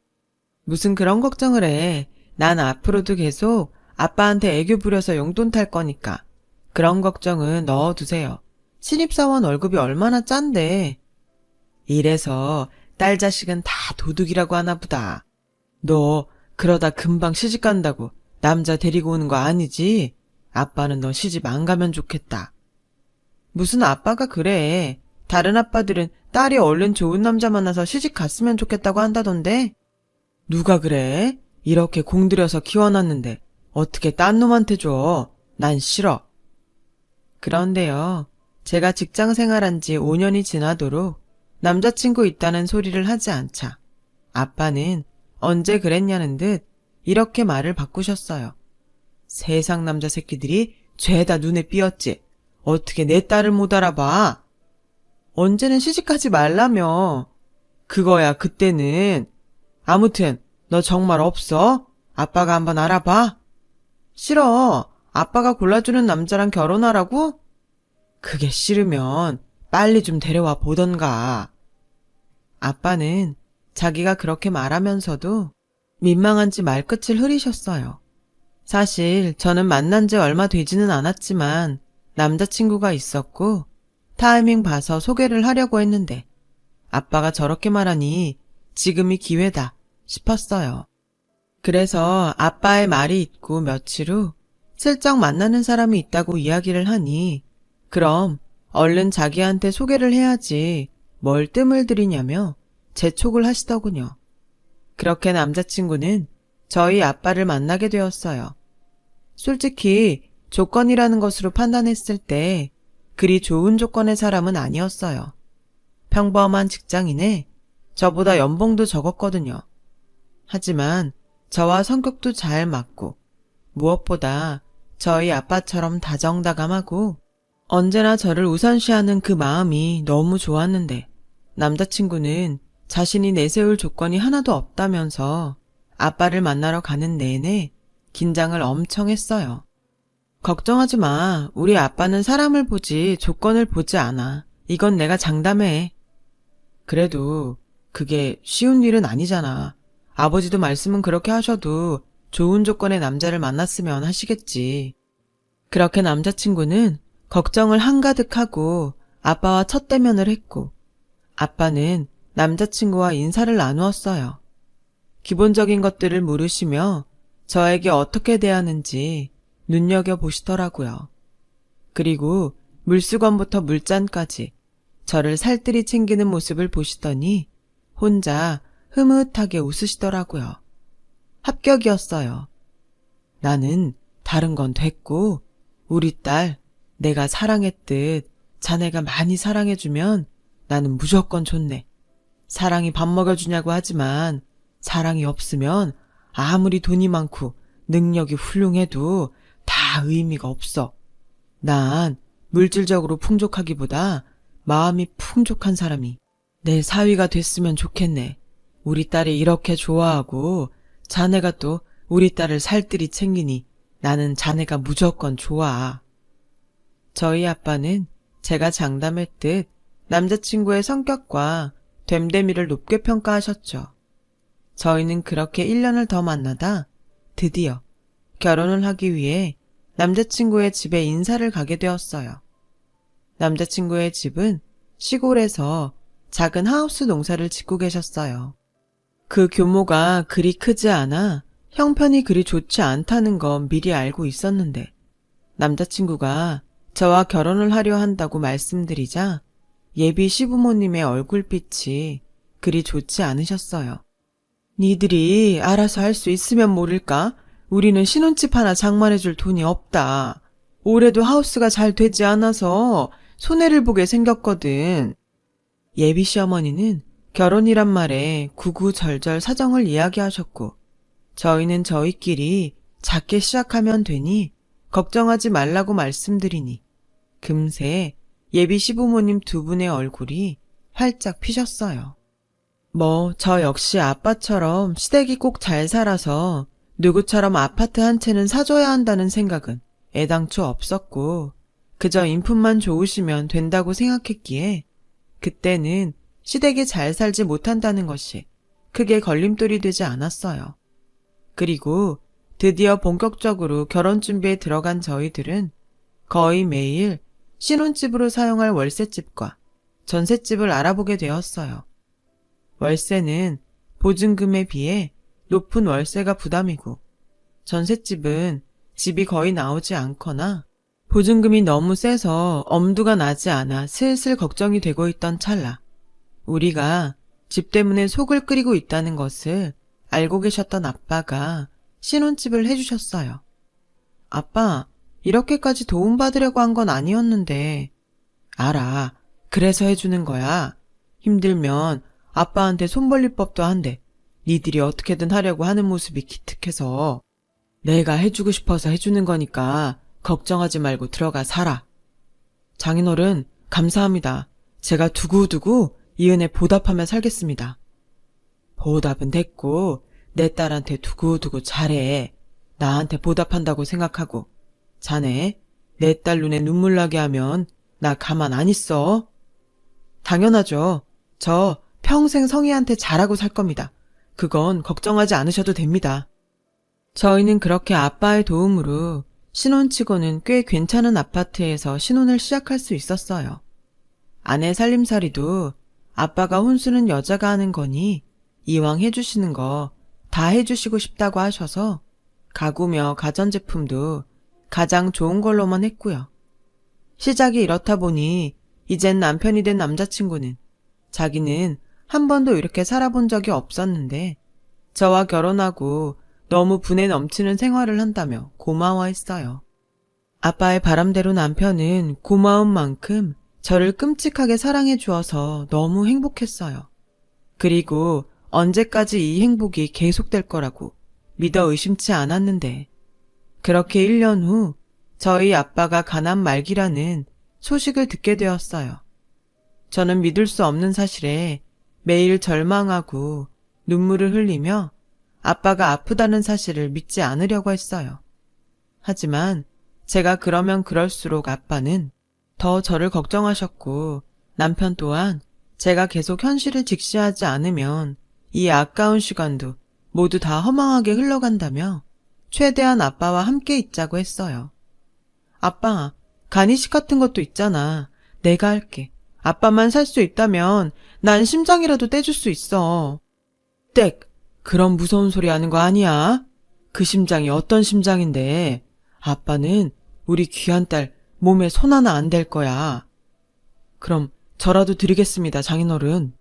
무슨 그런 걱정을 해. 난 앞으로도 계속 아빠한테 애교 부려서 용돈 탈 거니까. 그런 걱정은 넣어두세요. 신입사원 월급이 얼마나 짠데. 이래서 딸 자식은 다 도둑이라고 하나 보다. 너 그러다 금방 시집 간다고 남자 데리고 오는 거 아니지? 아빠는 너 시집 안 가면 좋겠다. 무슨 아빠가 그래. 다른 아빠들은 딸이 얼른 좋은 남자 만나서 시집 갔으면 좋겠다고 한다던데. 누가 그래? 이렇게 공들여서 키워놨는데 어떻게 딴 놈한테 줘? 난 싫어. 그런데요. 제가 직장 생활한 지 5년이 지나도록 남자친구 있다는 소리를 하지 않자 아빠는 언제 그랬냐는 듯 이렇게 말을 바꾸셨어요. 세상 남자 새끼들이 죄다 눈에 띄었지. 어떻게 내 딸을 못 알아봐? 언제는 시집가지 말라며. 그거야 그때는. 아무튼 너 정말 없어? 아빠가 한번 알아봐. 싫어. 아빠가 골라주는 남자랑 결혼하라고? 그게 싫으면 빨리 좀 데려와 보던가. 아빠는 자기가 그렇게 말하면서도 민망한지 말끝을 흐리셨어요. 사실 저는 만난 지 얼마 되지는 않았지만 남자친구가 있었고 타이밍 봐서 소개를 하려고 했는데 아빠가 저렇게 말하니 지금이 기회다 싶었어요. 그래서 아빠의 말이 있고 며칠 후 슬쩍 만나는 사람이 있다고 이야기를 하니 그럼 얼른 자기한테 소개를 해야지 뭘 뜸을 들이냐며 재촉을 하시더군요. 그렇게 남자친구는 저희 아빠를 만나게 되었어요. 솔직히 조건이라는 것으로 판단했을 때 그리 좋은 조건의 사람은 아니었어요. 평범한 직장인에 저보다 연봉도 적었거든요. 하지만 저와 성격도 잘 맞고 무엇보다 저희 아빠처럼 다정다감하고 언제나 저를 우선시하는 그 마음이 너무 좋았는데 남자친구는 자신이 내세울 조건이 하나도 없다면서 아빠를 만나러 가는 내내 긴장을 엄청 했어요. 걱정하지 마. 우리 아빠는 사람을 보지 조건을 보지 않아. 이건 내가 장담해. 그래도 그게 쉬운 일은 아니잖아. 아버지도 말씀은 그렇게 하셔도 좋은 조건의 남자를 만났으면 하시겠지. 그렇게 남자친구는 걱정을 한가득하고 아빠와 첫 대면을 했고 아빠는 남자친구와 인사를 나누었어요. 기본적인 것들을 물으시며 저에게 어떻게 대하는지 눈여겨보시더라고요. 그리고 물수건부터 물잔까지 저를 살뜰히 챙기는 모습을 보시더니 혼자 흐뭇하게 웃으시더라고요. 합격이었어요. 나는 다른 건 됐고 우리 딸 내가 사랑했듯 자네가 많이 사랑해주면 나는 무조건 좋네. 사랑이 밥 먹여주냐고 하지만 사랑이 없으면 아무리 돈이 많고 능력이 훌륭해도 다 의미가 없어. 난 물질적으로 풍족하기보다 마음이 풍족한 사람이 내 사위가 됐으면 좋겠네. 우리 딸이 이렇게 좋아하고 자네가 또 우리 딸을 살뜰히 챙기니 나는 자네가 무조건 좋아. 저희 아빠는 제가 장담했듯 남자친구의 성격과 됨됨이를 높게 평가하셨죠. 저희는 그렇게 1년을 더 만나다 드디어 결혼을 하기 위해 남자친구의 집에 인사를 가게 되었어요. 남자친구의 집은 시골에서 작은 하우스 농사를 짓고 계셨어요. 그 규모가 그리 크지 않아 형편이 그리 좋지 않다는 건 미리 알고 있었는데 남자친구가 저와 결혼을 하려 한다고 말씀드리자 예비 시부모님의 얼굴빛이 그리 좋지 않으셨어요. 니들이 알아서 할 수 있으면 모를까? 우리는 신혼집 하나 장만해줄 돈이 없다. 올해도 하우스가 잘 되지 않아서 손해를 보게 생겼거든. 예비 시어머니는 결혼이란 말에 구구절절 사정을 이야기하셨고 저희는 저희끼리 작게 시작하면 되니 걱정하지 말라고 말씀드리니 금세 예비 시부모님 두 분의 얼굴이 활짝 피셨어요. 저 역시 아빠처럼 시댁이 꼭 잘 살아서 누구처럼 아파트 한 채는 사줘야 한다는 생각은 애당초 없었고 그저 인품만 좋으시면 된다고 생각했기에 그때는 시댁이 잘 살지 못한다는 것이 크게 걸림돌이 되지 않았어요. 그리고 드디어 본격적으로 결혼 준비에 들어간 저희들은 거의 매일 신혼집으로 사용할 월세집과 전셋집을 알아보게 되었어요. 월세는 보증금에 비해 높은 월세가 부담이고 전셋집은 집이 거의 나오지 않거나 보증금이 너무 세서 엄두가 나지 않아 슬슬 걱정이 되고 있던 찰나 우리가 집 때문에 속을 끓이고 있다는 것을 알고 계셨던 아빠가 신혼집을 해주셨어요. 아빠, 이렇게까지 도움받으려고 한 건 아니었는데. 알아. 그래서 해주는 거야. 힘들면 아빠한테 손 벌릴 법도 한데 니들이 어떻게든 하려고 하는 모습이 기특해서 내가 해주고 싶어서 해주는 거니까 걱정하지 말고 들어가 살아. 장인어른 감사합니다. 제가 두고두고 이 은혜 보답하며 살겠습니다. 보답은 됐고 내 딸한테 두고두고 잘해. 나한테 보답한다고 생각하고 자네 내 딸 눈에 눈물 나게 하면 나 가만 안 있어. 당연하죠. 저 평생 성희한테 잘하고 살 겁니다. 그건 걱정하지 않으셔도 됩니다. 저희는 그렇게 아빠의 도움으로 신혼치고는 꽤 괜찮은 아파트에서 신혼을 시작할 수 있었어요. 아내 살림살이도 아빠가 혼수는 여자가 하는 거니 이왕 해주시는 거 다 해주시고 싶다고 하셔서 가구며 가전제품도 가장 좋은 걸로만 했고요. 시작이 이렇다 보니 이젠 남편이 된 남자친구는 자기는 한 번도 이렇게 살아본 적이 없었는데 저와 결혼하고 너무 분에 넘치는 생활을 한다며 고마워했어요. 아빠의 바람대로 남편은 고마운 만큼 저를 끔찍하게 사랑해 주어서 너무 행복했어요. 그리고 언제까지 이 행복이 계속될 거라고 믿어 의심치 않았는데 그렇게 1년 후 저희 아빠가 가난 말기라는 소식을 듣게 되었어요. 저는 믿을 수 없는 사실에 매일 절망하고 눈물을 흘리며 아빠가 아프다는 사실을 믿지 않으려고 했어요. 하지만 제가 그러면 그럴수록 아빠는 더 저를 걱정하셨고 남편 또한 제가 계속 현실을 직시하지 않으면 이 아까운 시간도 모두 다 허망하게 흘러간다며 최대한 아빠와 함께 있자고 했어요. 아빠, 간이식 같은 것도 있잖아. 내가 할게. 아빠만 살 수 있다면 난 심장이라도 떼줄 수 있어. 땡! 그런 무서운 소리 하는 거 아니야? 그 심장이 어떤 심장인데 아빠는 우리 귀한 딸 몸에 손 하나 안 댈 거야. 그럼 저라도 드리겠습니다, 장인어른.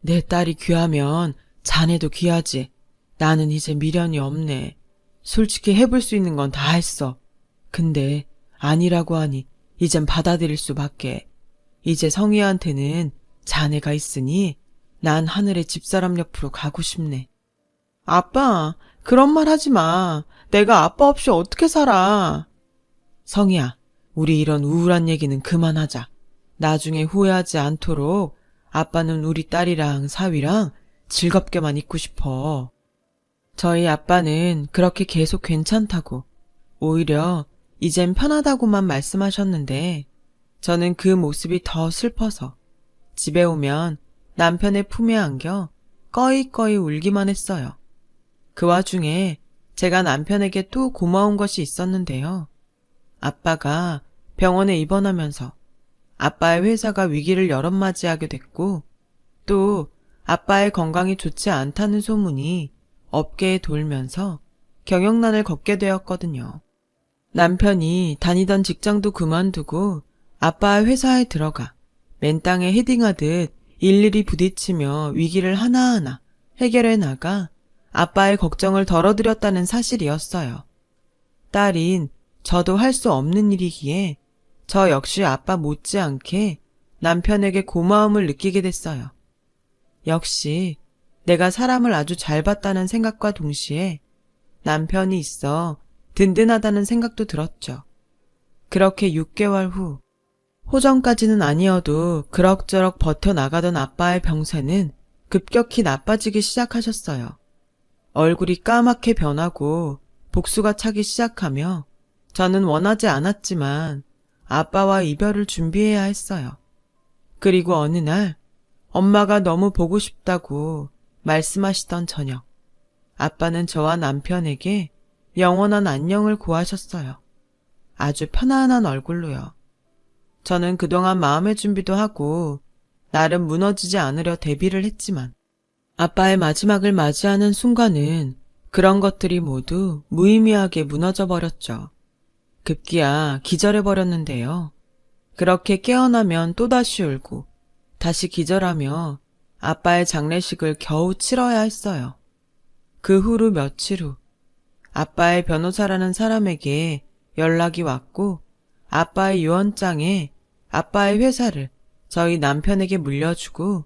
내 딸이 귀하면 자네도 귀하지. 나는 이제 미련이 없네. 솔직히 해볼 수 있는 건 다 했어. 근데 아니라고 하니 이젠 받아들일 수밖에. 이제 성희한테는 자네가 있으니 난 하늘의 집사람 옆으로 가고 싶네. 아빠, 그런 말 하지 마. 내가 아빠 없이 어떻게 살아. 성희야, 우리 이런 우울한 얘기는 그만하자. 나중에 후회하지 않도록 아빠는 우리 딸이랑 사위랑 즐겁게만 있고 싶어. 저희 아빠는 그렇게 계속 괜찮다고, 오히려 이젠 편하다고만 말씀하셨는데 저는 그 모습이 더 슬퍼서 집에 오면 남편의 품에 안겨 꺼이꺼이 울기만 했어요. 그 와중에 제가 남편에게 또 고마운 것이 있었는데요. 아빠가 병원에 입원하면서 아빠의 회사가 위기를 여럿맞이하게 됐고 또 아빠의 건강이 좋지 않다는 소문이 업계에 돌면서 경영난을 겪게 되었거든요. 남편이 다니던 직장도 그만두고 아빠의 회사에 들어가 맨땅에 헤딩하듯 일일이 부딪히며 위기를 하나하나 해결해 나가 아빠의 걱정을 덜어드렸다는 사실이었어요. 딸인 저도 할 수 없는 일이기에 저 역시 아빠 못지않게 남편에게 고마움을 느끼게 됐어요. 역시 내가 사람을 아주 잘 봤다는 생각과 동시에 남편이 있어 든든하다는 생각도 들었죠. 그렇게 6개월 후, 호전까지는 아니어도 그럭저럭 버텨나가던 아빠의 병세는 급격히 나빠지기 시작하셨어요. 얼굴이 까맣게 변하고 복수가 차기 시작하며 저는 원하지 않았지만 아빠와 이별을 준비해야 했어요. 그리고 어느 날 엄마가 너무 보고 싶다고 말씀하시던 저녁, 아빠는 저와 남편에게 영원한 안녕을 고하셨어요. 아주 편안한 얼굴로요. 저는 그동안 마음의 준비도 하고 나름 무너지지 않으려 대비를 했지만 아빠의 마지막을 맞이하는 순간은 그런 것들이 모두 무의미하게 무너져 버렸죠. 급기야 기절해버렸는데요. 그렇게 깨어나면 또다시 울고 다시 기절하며 아빠의 장례식을 겨우 치러야 했어요. 그 후로 며칠 후 아빠의 변호사라는 사람에게 연락이 왔고 아빠의 유언장에 아빠의 회사를 저희 남편에게 물려주고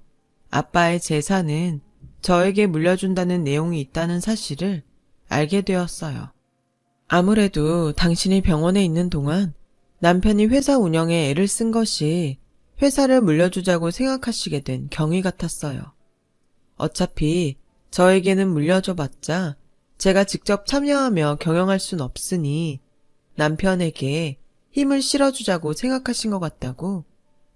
아빠의 재산은 저에게 물려준다는 내용이 있다는 사실을 알게 되었어요. 아무래도 당신이 병원에 있는 동안 남편이 회사 운영에 애를 쓴 것이 회사를 물려주자고 생각하시게 된 경위 같았어요. 어차피 저에게는 물려줘봤자 제가 직접 참여하며 경영할 순 없으니 남편에게 힘을 실어주자고 생각하신 것 같다고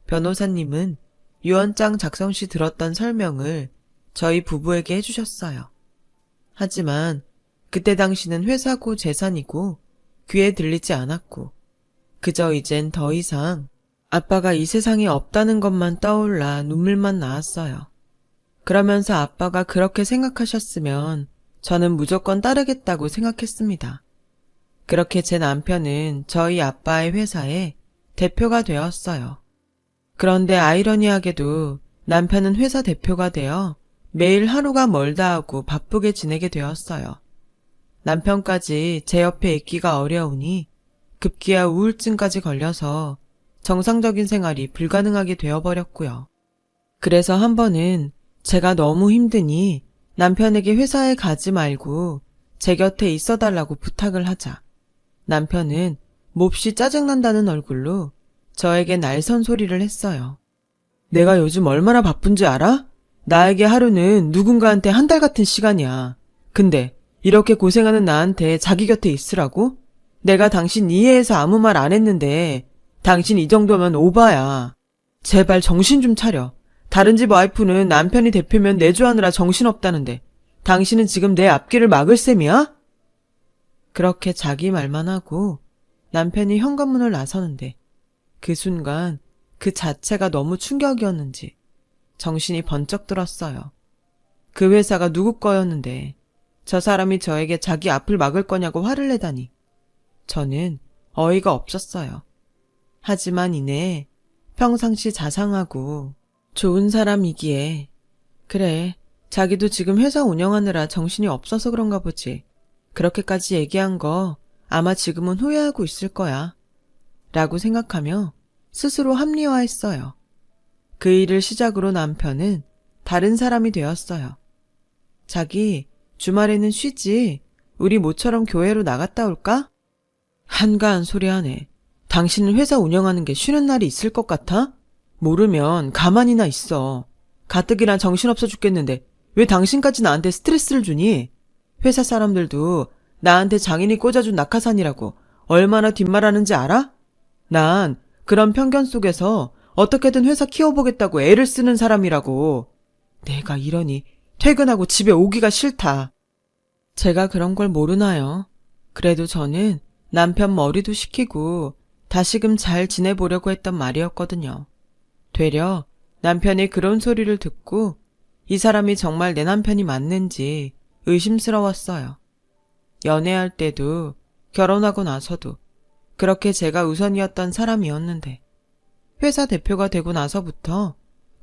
변호사님은 유언장 작성 시 들었던 설명을 저희 부부에게 해주셨어요. 하지만 그때 당시는 회사고 재산이고 귀에 들리지 않았고 그저 이젠 더 이상 아빠가 이 세상에 없다는 것만 떠올라 눈물만 나왔어요. 그러면서 아빠가 그렇게 생각하셨으면 저는 무조건 따르겠다고 생각했습니다. 그렇게 제 남편은 저희 아빠의 회사에 대표가 되었어요. 그런데 아이러니하게도 남편은 회사 대표가 되어 매일 하루가 멀다 하고 바쁘게 지내게 되었어요. 남편까지 제 옆에 있기가 어려우니 급기야 우울증까지 걸려서 정상적인 생활이 불가능하게 되어버렸고요. 그래서 한 번은 제가 너무 힘드니 남편에게 회사에 가지 말고 제 곁에 있어달라고 부탁을 하자 남편은 몹시 짜증난다는 얼굴로 저에게 날선 소리를 했어요. 내가 요즘 얼마나 바쁜지 알아? 나에게 하루는 누군가한테 한 달 같은 시간이야. 근데 이렇게 고생하는 나한테 자기 곁에 있으라고? 내가 당신 이해해서 아무 말 안 했는데 당신 이 정도면 오바야. 제발 정신 좀 차려. 다른 집 와이프는 남편이 대표면 내조하느라 정신없다는데 당신은 지금 내 앞길을 막을 셈이야? 그렇게 자기 말만 하고 남편이 현관문을 나서는데 그 순간 그 자체가 너무 충격이었는지 정신이 번쩍 들었어요. 그 회사가 누구 거였는데 저 사람이 저에게 자기 앞을 막을 거냐고 화를 내다니 저는 어이가 없었어요. 하지만 이내 평상시 자상하고 좋은 사람이기에 그래 자기도 지금 회사 운영하느라 정신이 없어서 그런가 보지. 그렇게까지 얘기한 거 아마 지금은 후회하고 있을 거야. 라고 생각하며 스스로 합리화했어요. 그 일을 시작으로 남편은 다른 사람이 되었어요. 자기 주말에는 쉬지. 우리 모처럼 교회로 나갔다 올까? 한가한 소리 하네. 당신은 회사 운영하는 게 쉬는 날이 있을 것 같아? 모르면 가만히나 있어. 가뜩이나 정신없어 죽겠는데 왜 당신까지 나한테 스트레스를 주니? 회사 사람들도 나한테 장인이 꽂아준 낙하산이라고 얼마나 뒷말하는지 알아? 난 그런 편견 속에서 어떻게든 회사 키워보겠다고 애를 쓰는 사람이라고. 내가 이러니 퇴근하고 집에 오기가 싫다. 제가 그런 걸 모르나요? 그래도 저는 남편 머리도 식히고 다시금 잘 지내보려고 했던 말이었거든요. 되려 남편이 그런 소리를 듣고 이 사람이 정말 내 남편이 맞는지 의심스러웠어요. 연애할 때도 결혼하고 나서도 그렇게 제가 우선이었던 사람이었는데 회사 대표가 되고 나서부터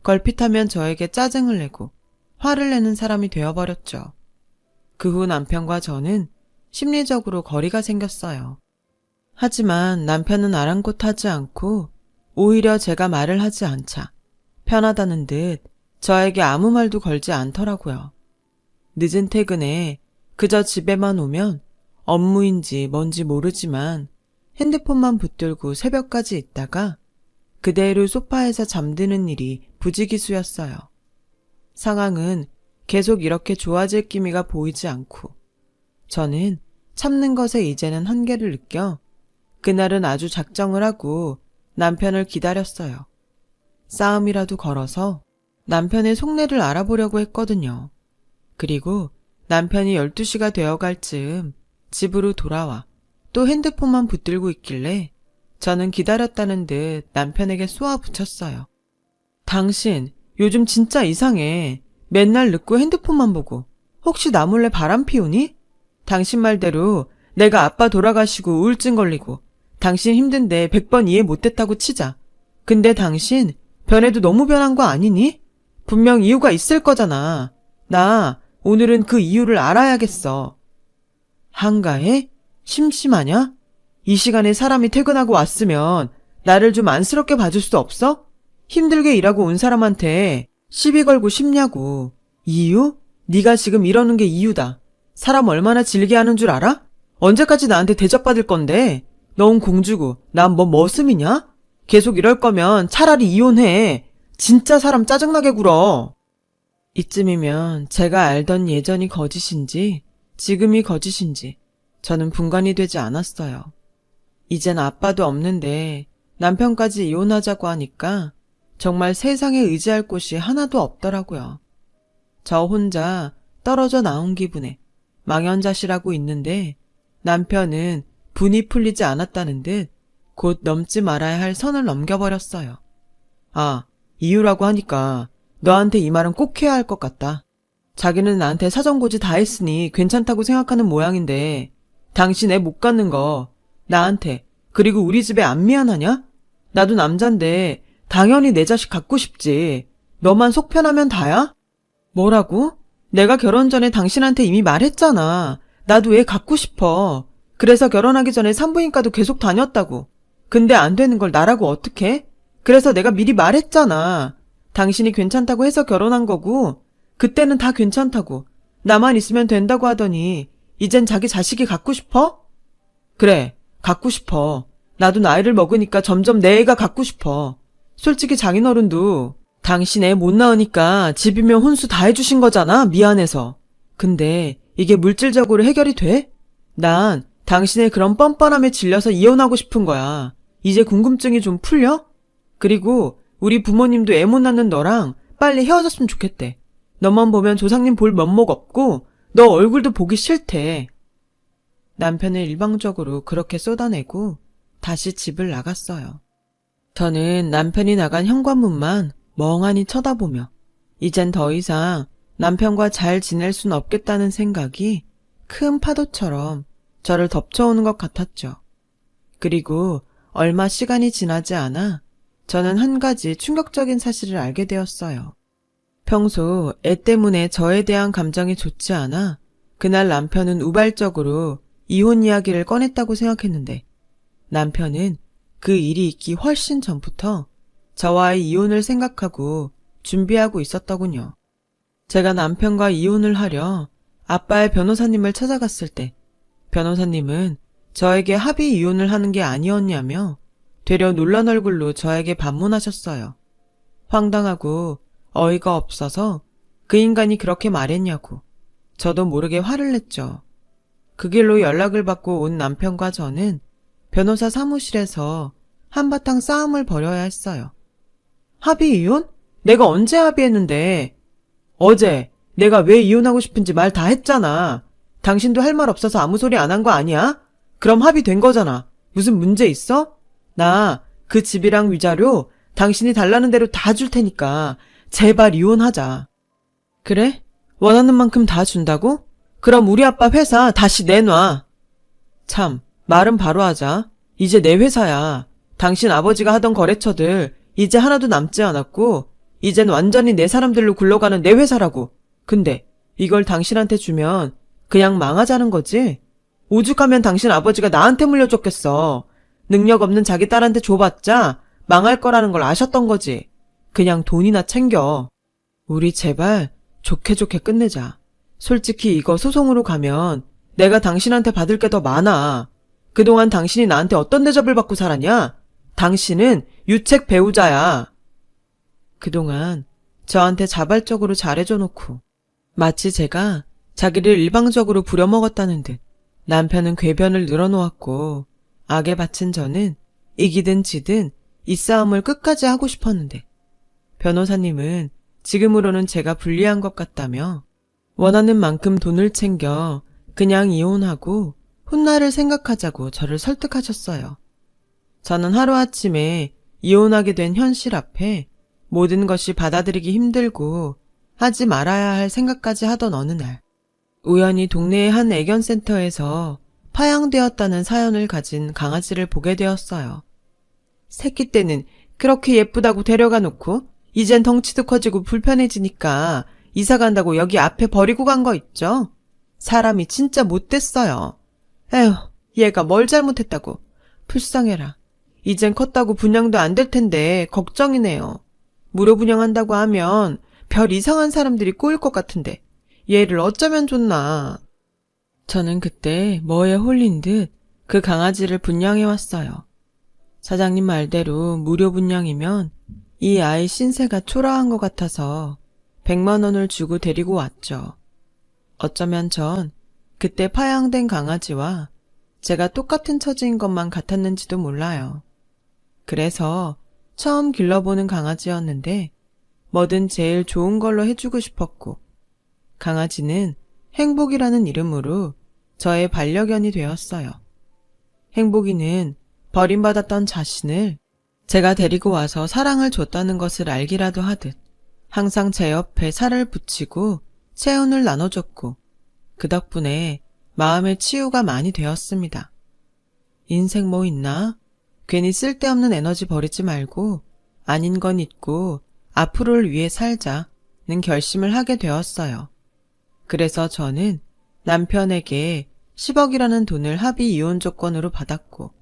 걸핏하면 저에게 짜증을 내고 화를 내는 사람이 되어버렸죠. 그 후 남편과 저는 심리적으로 거리가 생겼어요. 하지만 남편은 아랑곳하지 않고 오히려 제가 말을 하지 않자 편하다는 듯 저에게 아무 말도 걸지 않더라고요. 늦은 퇴근에 그저 집에만 오면 업무인지 뭔지 모르지만 핸드폰만 붙들고 새벽까지 있다가 그대로 소파에서 잠드는 일이 부지기수였어요. 상황은 계속 이렇게 좋아질 기미가 보이지 않고 저는 참는 것에 이제는 한계를 느껴 그날은 아주 작정을 하고 남편을 기다렸어요. 싸움이라도 걸어서 남편의 속내를 알아보려고 했거든요. 그리고 남편이 12시가 되어갈 즈음 집으로 돌아와 또 핸드폰만 붙들고 있길래 저는 기다렸다는 듯 남편에게 쏘아붙였어요. 당신 요즘 진짜 이상해. 맨날 늦고 핸드폰만 보고 혹시 나 몰래 바람 피우니? 당신 말대로 내가 아빠 돌아가시고 우울증 걸리고 당신 힘든데 100번 이해 못했다고 치자. 근데 당신 변해도 너무 변한 거 아니니? 분명 이유가 있을 거잖아. 나 오늘은 그 이유를 알아야겠어. 한가해? 심심하냐? 이 시간에 사람이 퇴근하고 왔으면 나를 좀 안쓰럽게 봐줄 수 없어? 힘들게 일하고 온 사람한테 시비 걸고 싶냐고. 이유? 네가 지금 이러는 게 이유다. 사람 얼마나 질게 하는 줄 알아? 언제까지 나한테 대접받을 건데? 넌 공주고 난 뭐 머슴이냐? 계속 이럴 거면 차라리 이혼해. 진짜 사람 짜증나게 굴어. 이쯤이면 제가 알던 예전이 거짓인지 지금이 거짓인지 저는 분간이 되지 않았어요. 이젠 아빠도 없는데 남편까지 이혼하자고 하니까 정말 세상에 의지할 곳이 하나도 없더라고요. 저 혼자 떨어져 나온 기분에 망연자실하고 있는데 남편은 분이 풀리지 않았다는 듯 곧 넘지 말아야 할 선을 넘겨버렸어요. 아, 이유라고 하니까 너한테 이 말은 꼭 해야 할 것 같다. 자기는 나한테 사정고지 다 했으니 괜찮다고 생각하는 모양인데 당신 애 못 갖는 거 나한테 그리고 우리 집에 안 미안하냐? 나도 남잔데 당연히 내 자식 갖고 싶지. 너만 속 편하면 다야? 뭐라고? 내가 결혼 전에 당신한테 이미 말했잖아. 나도 애 갖고 싶어. 그래서 결혼하기 전에 산부인과도 계속 다녔다고. 근데 안 되는 걸 나라고 어떡해? 그래서 내가 미리 말했잖아. 당신이 괜찮다고 해서 결혼한 거고, 그때는 다 괜찮다고. 나만 있으면 된다고 하더니, 이젠 자기 자식이 갖고 싶어? 그래, 갖고 싶어. 나도 나이를 먹으니까 점점 내 애가 갖고 싶어. 솔직히 장인어른도 당신 애 못 낳으니까 집이면 혼수 다 해주신 거잖아, 미안해서. 근데 이게 물질적으로 해결이 돼? 난 당신의 그런 뻔뻔함에 질려서 이혼하고 싶은 거야. 이제 궁금증이 좀 풀려? 그리고 우리 부모님도 애 못 낳는 너랑 빨리 헤어졌으면 좋겠대. 너만 보면 조상님 볼 면목 없고 너 얼굴도 보기 싫대. 남편을 일방적으로 그렇게 쏟아내고 다시 집을 나갔어요. 저는 남편이 나간 현관문만 멍하니 쳐다보며 이젠 더 이상 남편과 잘 지낼 순 없겠다는 생각이 큰 파도처럼 저를 덮쳐오는 것 같았죠. 그리고 얼마 시간이 지나지 않아 저는 한 가지 충격적인 사실을 알게 되었어요. 평소 애 때문에 저에 대한 감정이 좋지 않아 그날 남편은 우발적으로 이혼 이야기를 꺼냈다고 생각했는데 남편은 그 일이 있기 훨씬 전부터 저와의 이혼을 생각하고 준비하고 있었더군요. 제가 남편과 이혼을 하려 아빠의 변호사님을 찾아갔을 때 변호사님은 저에게 합의 이혼을 하는 게 아니었냐며 되려 놀란 얼굴로 저에게 반문하셨어요. 황당하고 어이가 없어서 그 인간이 그렇게 말했냐고 저도 모르게 화를 냈죠. 그 길로 연락을 받고 온 남편과 저는 변호사 사무실에서 한바탕 싸움을 벌여야 했어요. 합의 이혼? 내가 언제 합의했는데? 어제 내가 왜 이혼하고 싶은지 말 다 했잖아. 당신도 할 말 없어서 아무 소리 안 한 거 아니야? 그럼 합의된 거잖아. 무슨 문제 있어? 나 그 집이랑 위자료 당신이 달라는 대로 다 줄 테니까 제발 이혼하자. 그래? 원하는 만큼 다 준다고? 그럼 우리 아빠 회사 다시 내놔. 참, 말은 바로 하자. 이제 내 회사야. 당신 아버지가 하던 거래처들 이제 하나도 남지 않았고 이젠 완전히 내 사람들로 굴러가는 내 회사라고. 근데 이걸 당신한테 주면 그냥 망하자는 거지? 오죽하면 당신 아버지가 나한테 물려줬겠어. 능력 없는 자기 딸한테 줘봤자 망할 거라는 걸 아셨던 거지. 그냥 돈이나 챙겨. 우리 제발 좋게 좋게 끝내자. 솔직히 이거 소송으로 가면 내가 당신한테 받을 게 더 많아. 그동안 당신이 나한테 어떤 대접을 받고 살았냐? 당신은 유책 배우자야. 그동안 저한테 자발적으로 잘해줘 놓고 마치 제가 자기를 일방적으로 부려먹었다는 듯 남편은 궤변을 늘어놓았고 악에 바친 저는 이기든 지든 이 싸움을 끝까지 하고 싶었는데 변호사님은 지금으로는 제가 불리한 것 같다며 원하는 만큼 돈을 챙겨 그냥 이혼하고 훗날을 생각하자고 저를 설득하셨어요. 저는 하루아침에 이혼하게 된 현실 앞에 모든 것이 받아들이기 힘들고 하지 말아야 할 생각까지 하던 어느 날 우연히 동네의 한 애견센터에서 파양되었다는 사연을 가진 강아지를 보게 되었어요. 새끼 때는 그렇게 예쁘다고 데려가 놓고 이젠 덩치도 커지고 불편해지니까 이사 간다고 여기 앞에 버리고 간 거 있죠? 사람이 진짜 못됐어요. 에휴, 얘가 뭘 잘못했다고. 불쌍해라. 이젠 컸다고 분양도 안 될 텐데 걱정이네요. 무료 분양한다고 하면 별 이상한 사람들이 꼬일 것 같은데 얘를 어쩌면 좋나. 저는 그때 뭐에 홀린 듯 그 강아지를 분양해왔어요. 사장님 말대로 무료 분양이면 이 아이 신세가 초라한 것 같아서 100만 원을 주고 데리고 왔죠. 어쩌면 전 그때 파양된 강아지와 제가 똑같은 처지인 것만 같았는지도 몰라요. 그래서 처음 길러보는 강아지였는데 뭐든 제일 좋은 걸로 해주고 싶었고 강아지는 행복이라는 이름으로 저의 반려견이 되었어요. 행복이는 버림받았던 자신을 제가 데리고 와서 사랑을 줬다는 것을 알기라도 하듯 항상 제 옆에 살을 붙이고 체온을 나눠줬고 그 덕분에 마음의 치유가 많이 되었습니다. 인생 뭐 있나? 괜히 쓸데없는 에너지 버리지 말고 아닌 건 있고 앞으로를 위해 살자는 결심을 하게 되었어요. 그래서 저는 남편에게 10억이라는 돈을 합의 이혼 조건으로 받았고,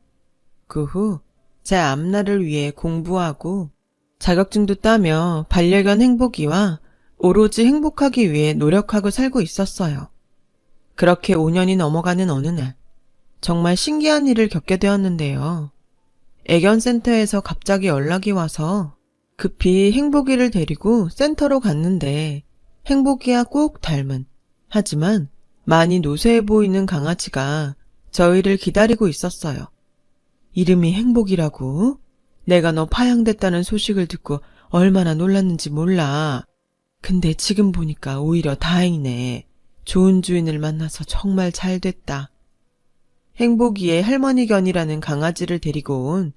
그 후 제 앞날을 위해 공부하고 자격증도 따며 반려견 행복이와 오로지 행복하기 위해 노력하고 살고 있었어요. 그렇게 5년이 넘어가는 어느 날, 정말 신기한 일을 겪게 되었는데요. 애견센터에서 갑자기 연락이 와서 급히 행복이를 데리고 센터로 갔는데, 행복이와 꼭 닮은, 하지만 많이 노쇠해 보이는 강아지가 저희를 기다리고 있었어요. 이름이 행복이라고? 내가 너 파양됐다는 소식을 듣고 얼마나 놀랐는지 몰라. 근데 지금 보니까 오히려 다행이네. 좋은 주인을 만나서 정말 잘 됐다. 행복이의 할머니견이라는 강아지를 데리고 온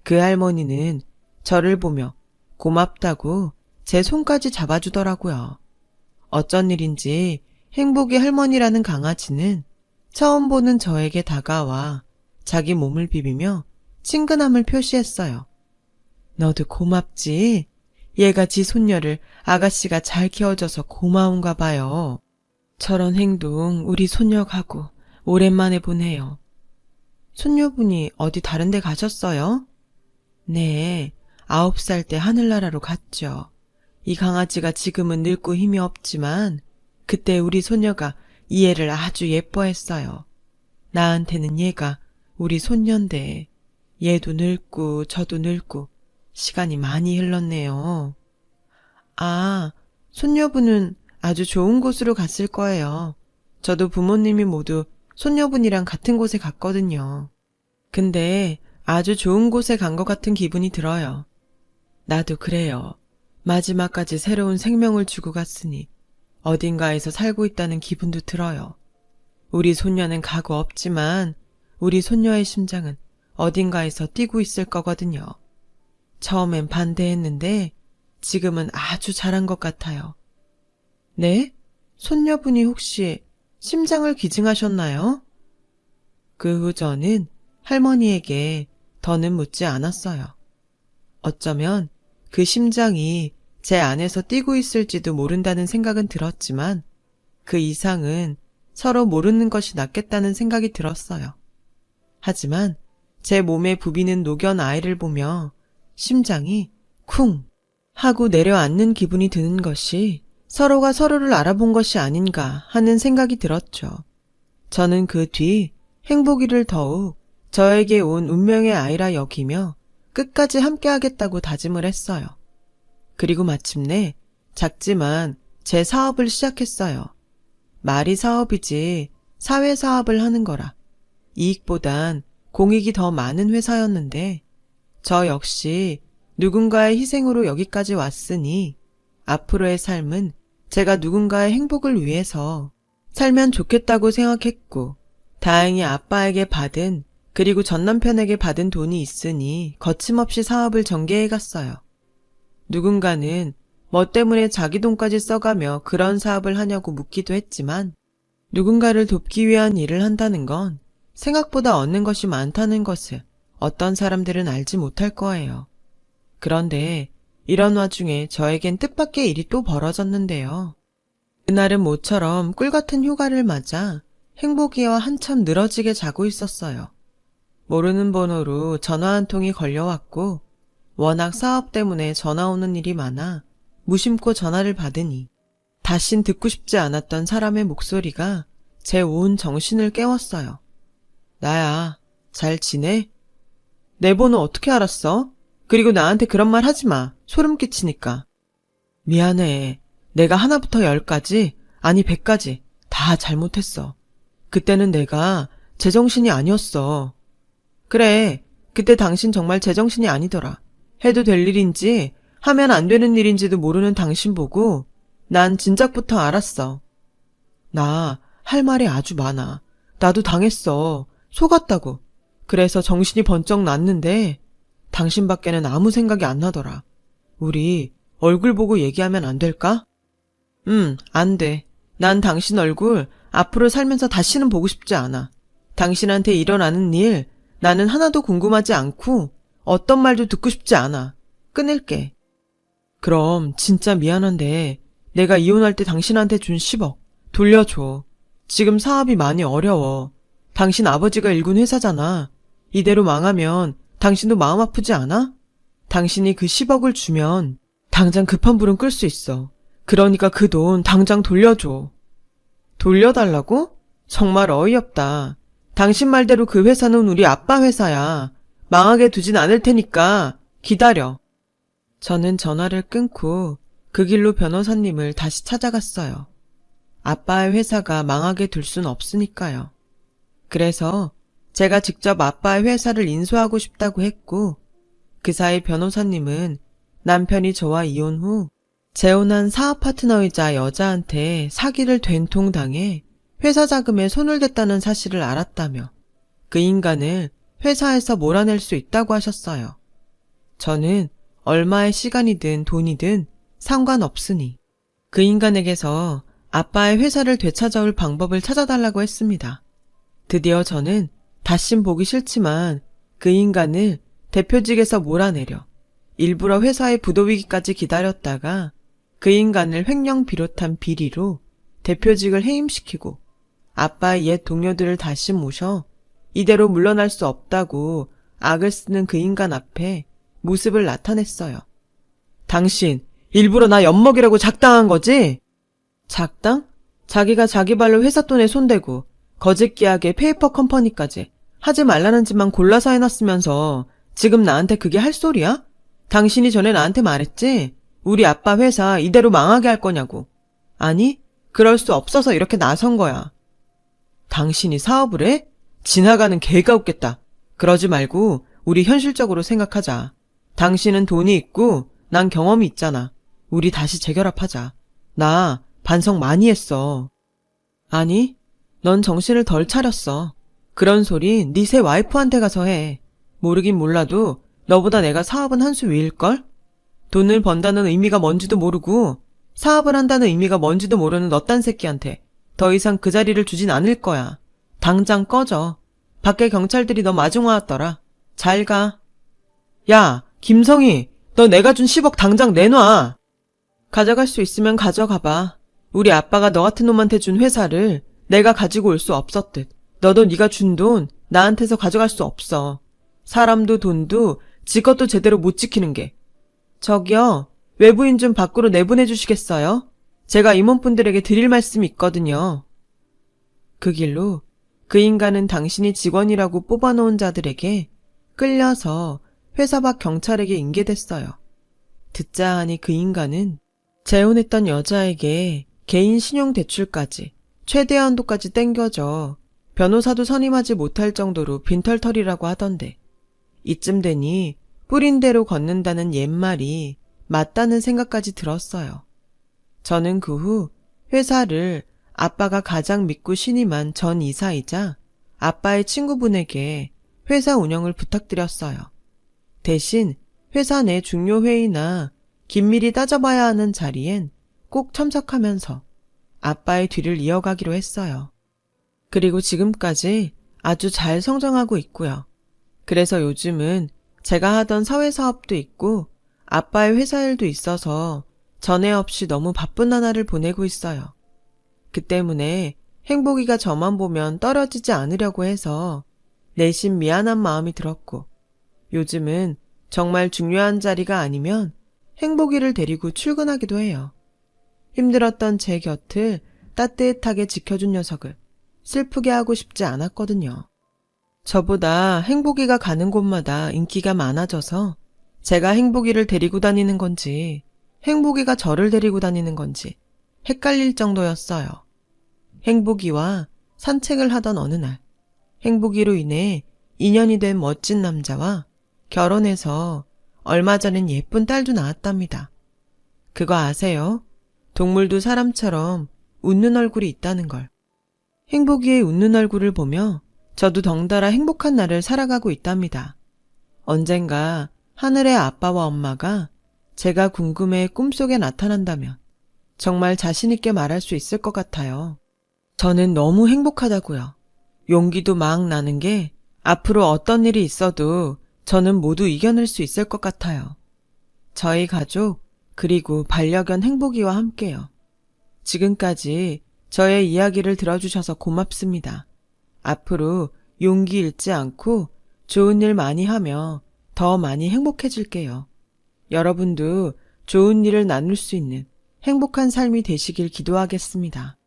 그 할머니는 저를 보며 고맙다고 제 손까지 잡아주더라고요. 어쩐 일인지 행복이 할머니라는 강아지는 처음 보는 저에게 다가와 자기 몸을 비비며 친근함을 표시했어요. 너도 고맙지? 얘가 지 손녀를 아가씨가 잘 키워줘서 고마운가 봐요. 저런 행동 우리 손녀하고 오랜만에 보네요. 손녀분이 어디 다른 데 가셨어요? 네, 9살 때 하늘나라로 갔죠. 이 강아지가 지금은 늙고 힘이 없지만 그때 우리 손녀가 이 애를 아주 예뻐했어요. 나한테는 얘가 우리 손녀인데 얘도 늙고 저도 늙고 시간이 많이 흘렀네요. 아, 손녀분은 아주 좋은 곳으로 갔을 거예요. 저도 부모님이 모두 손녀분이랑 같은 곳에 갔거든요. 근데 아주 좋은 곳에 간 것 같은 기분이 들어요. 나도 그래요. 마지막까지 새로운 생명을 주고 갔으니 어딘가에서 살고 있다는 기분도 들어요. 우리 손녀는 가고 없지만 우리 손녀의 심장은 어딘가에서 뛰고 있을 거거든요. 처음엔 반대했는데 지금은 아주 잘한 것 같아요. 네? 손녀분이 혹시 심장을 기증하셨나요? 그 후 저는 할머니에게 더는 묻지 않았어요. 어쩌면 그 심장이 제 안에서 뛰고 있을지도 모른다는 생각은 들었지만 그 이상은 서로 모르는 것이 낫겠다는 생각이 들었어요. 하지만 제 몸에 부비는 노견 아이를 보며 심장이 쿵 하고 내려앉는 기분이 드는 것이 서로가 서로를 알아본 것이 아닌가 하는 생각이 들었죠. 저는 그 뒤 행복이를 더욱 저에게 온 운명의 아이라 여기며 끝까지 함께하겠다고 다짐을 했어요. 그리고 마침내 작지만 제 사업을 시작했어요. 말이 사업이지 사회사업을 하는 거라. 이익보단 공익이 더 많은 회사였는데 저 역시 누군가의 희생으로 여기까지 왔으니 앞으로의 삶은 제가 누군가의 행복을 위해서 살면 좋겠다고 생각했고, 다행히 아빠에게 받은 그리고 전남편에게 받은 돈이 있으니 거침없이 사업을 전개해갔어요. 누군가는 뭐 때문에 자기 돈까지 써가며 그런 사업을 하냐고 묻기도 했지만 누군가를 돕기 위한 일을 한다는 건 생각보다 얻는 것이 많다는 것을 어떤 사람들은 알지 못할 거예요. 그런데 이런 와중에 저에겐 뜻밖의 일이 또 벌어졌는데요. 그날은 모처럼 꿀같은 휴가를 맞아 행복이와 한참 늘어지게 자고 있었어요. 모르는 번호로 전화 한 통이 걸려왔고 워낙 사업 때문에 전화 오는 일이 많아 무심코 전화를 받으니 다신 듣고 싶지 않았던 사람의 목소리가 제 온 정신을 깨웠어요. 나야, 잘 지내? 내 번호 어떻게 알았어? 그리고 나한테 그런 말 하지 마. 소름 끼치니까. 미안해. 내가 하나부터 10까지, 아니 100까지 다 잘못했어. 그때는 내가 제정신이 아니었어. 그래, 그때 당신 정말 제정신이 아니더라. 해도 될 일인지 하면 안 되는 일인지도 모르는 당신 보고 난 진작부터 알았어. 나 할 말이 아주 많아. 나도 당했어. 속았다고. 그래서 정신이 번쩍 났는데 당신밖에는 아무 생각이 안 나더라. 우리 얼굴 보고 얘기하면 안 될까? 안 돼. 난 당신 얼굴 앞으로 살면서 다시는 보고 싶지 않아. 당신한테 일어나는 일 나는 하나도 궁금하지 않고 어떤 말도 듣고 싶지 않아. 끊을게. 그럼 진짜 미안한데 내가 이혼할 때 당신한테 준 10억 돌려줘. 지금 사업이 많이 어려워. 당신 아버지가 일군 회사잖아. 이대로 망하면 당신도 마음 아프지 않아? 당신이 그 10억을 주면 당장 급한 불은 끌 수 있어. 그러니까 그 돈 당장 돌려줘. 돌려달라고? 정말 어이없다. 당신 말대로 그 회사는 우리 아빠 회사야. 망하게 두진 않을 테니까 기다려. 저는 전화를 끊고 그 길로 변호사님을 다시 찾아갔어요. 아빠의 회사가 망하게 둘 순 없으니까요. 그래서 제가 직접 아빠의 회사를 인수하고 싶다고 했고, 그 사이 변호사님은 남편이 저와 이혼 후 재혼한 사업 파트너이자 여자한테 사기를 된통당해 회사 자금에 손을 댔다는 사실을 알았다며 그 인간을 회사에서 몰아낼 수 있다고 하셨어요. 저는 얼마의 시간이든 돈이든 상관없으니 그 인간에게서 아빠의 회사를 되찾아올 방법을 찾아달라고 했습니다. 드디어 저는 다신 보기 싫지만 그 인간을 대표직에서 몰아내려 일부러 회사의 부도위기까지 기다렸다가 그 인간을 횡령 비롯한 비리로 대표직을 해임시키고 아빠의 옛 동료들을 다시 모셔 이대로 물러날 수 없다고 악을 쓰는 그 인간 앞에 모습을 나타냈어요. 당신 일부러 나 엿먹이라고 작당한 거지? 작당? 자기가 자기 발로 회사 돈에 손대고 거짓 계약에 페이퍼 컴퍼니까지 하지 말라는 짓만 골라서 해놨으면서 지금 나한테 그게 할 소리야? 당신이 전에 나한테 말했지? 우리 아빠 회사 이대로 망하게 할 거냐고. 아니, 그럴 수 없어서 이렇게 나선 거야. 당신이 사업을 해? 지나가는 개가 웃겠다. 그러지 말고 우리 현실적으로 생각하자. 당신은 돈이 있고 난 경험이 있잖아. 우리 다시 재결합하자. 나 반성 많이 했어. 아니, 넌 정신을 덜 차렸어. 그런 소리 네 새 와이프한테 가서 해. 모르긴 몰라도 너보다 내가 사업은 한 수 위일걸? 돈을 번다는 의미가 뭔지도 모르고 사업을 한다는 의미가 뭔지도 모르는 너딴 새끼한테 더 이상 그 자리를 주진 않을 거야. 당장 꺼져. 밖에 경찰들이 너 마중 와왔더라. 잘 가. 야, 김성희, 너 내가 준 10억 당장 내놔. 가져갈 수 있으면 가져가봐. 우리 아빠가 너 같은 놈한테 준 회사를 내가 가지고 올 수 없었듯 너도 네가 준 돈 나한테서 가져갈 수 없어. 사람도 돈도 지 것도 제대로 못 지키는 게. 저기요, 외부인 좀 밖으로 내보내 주시겠어요? 제가 임원분들에게 드릴 말씀이 있거든요. 그 길로 그 인간은 당신이 직원이라고 뽑아놓은 자들에게 끌려서 회사 밖 경찰에게 인계됐어요. 듣자 하니 그 인간은 재혼했던 여자에게 개인 신용대출까지 최대 한도까지 땡겨져 변호사도 선임하지 못할 정도로 빈털터리라고 하던데 이쯤 되니 뿌린 대로 걷는다는 옛말이 맞다는 생각까지 들었어요. 저는 그 후 회사를 아빠가 가장 믿고 신임한 전 이사이자 아빠의 친구분에게 회사 운영을 부탁드렸어요. 대신 회사 내 중요 회의나 긴밀히 따져봐야 하는 자리엔 꼭 참석하면서 아빠의 뒤를 이어가기로 했어요. 그리고 지금까지 아주 잘 성장하고 있고요. 그래서 요즘은 제가 하던 사회사업도 있고 아빠의 회사 일도 있어서 전에 없이 너무 바쁜 나날을 보내고 있어요. 그 때문에 행복이가 저만 보면 떨어지지 않으려고 해서 내심 미안한 마음이 들었고 요즘은 정말 중요한 자리가 아니면 행복이를 데리고 출근하기도 해요. 힘들었던 제 곁을 따뜻하게 지켜준 녀석을 슬프게 하고 싶지 않았거든요. 저보다 행복이가 가는 곳마다 인기가 많아져서 제가 행복이를 데리고 다니는 건지 행복이가 저를 데리고 다니는 건지 헷갈릴 정도였어요. 행복이와 산책을 하던 어느 날 행복이로 인해 인연이 된 멋진 남자와 결혼해서 얼마 전엔 예쁜 딸도 낳았답니다. 그거 아세요? 동물도 사람처럼 웃는 얼굴이 있다는 걸. 행복이의 웃는 얼굴을 보며 저도 덩달아 행복한 날을 살아가고 있답니다. 언젠가 하늘의 아빠와 엄마가 제가 궁금해 꿈속에 나타난다면 정말 자신있게 말할 수 있을 것 같아요. 저는 너무 행복하다고요. 용기도 막 나는 게 앞으로 어떤 일이 있어도 저는 모두 이겨낼 수 있을 것 같아요. 저희 가족 그리고 반려견 행복이와 함께요. 지금까지 저의 이야기를 들어주셔서 고맙습니다. 앞으로 용기 잃지 않고 좋은 일 많이 하며 더 많이 행복해질게요. 여러분도 좋은 일을 나눌 수 있는 행복한 삶이 되시길 기도하겠습니다.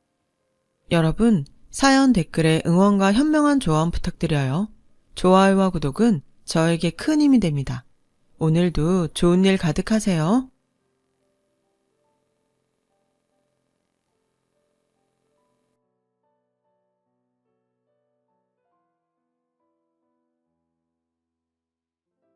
여러분, 사연 댓글에 응원과 현명한 조언 부탁드려요. 좋아요와 구독은 저에게 큰 힘이 됩니다. 오늘도 좋은 일 가득하세요.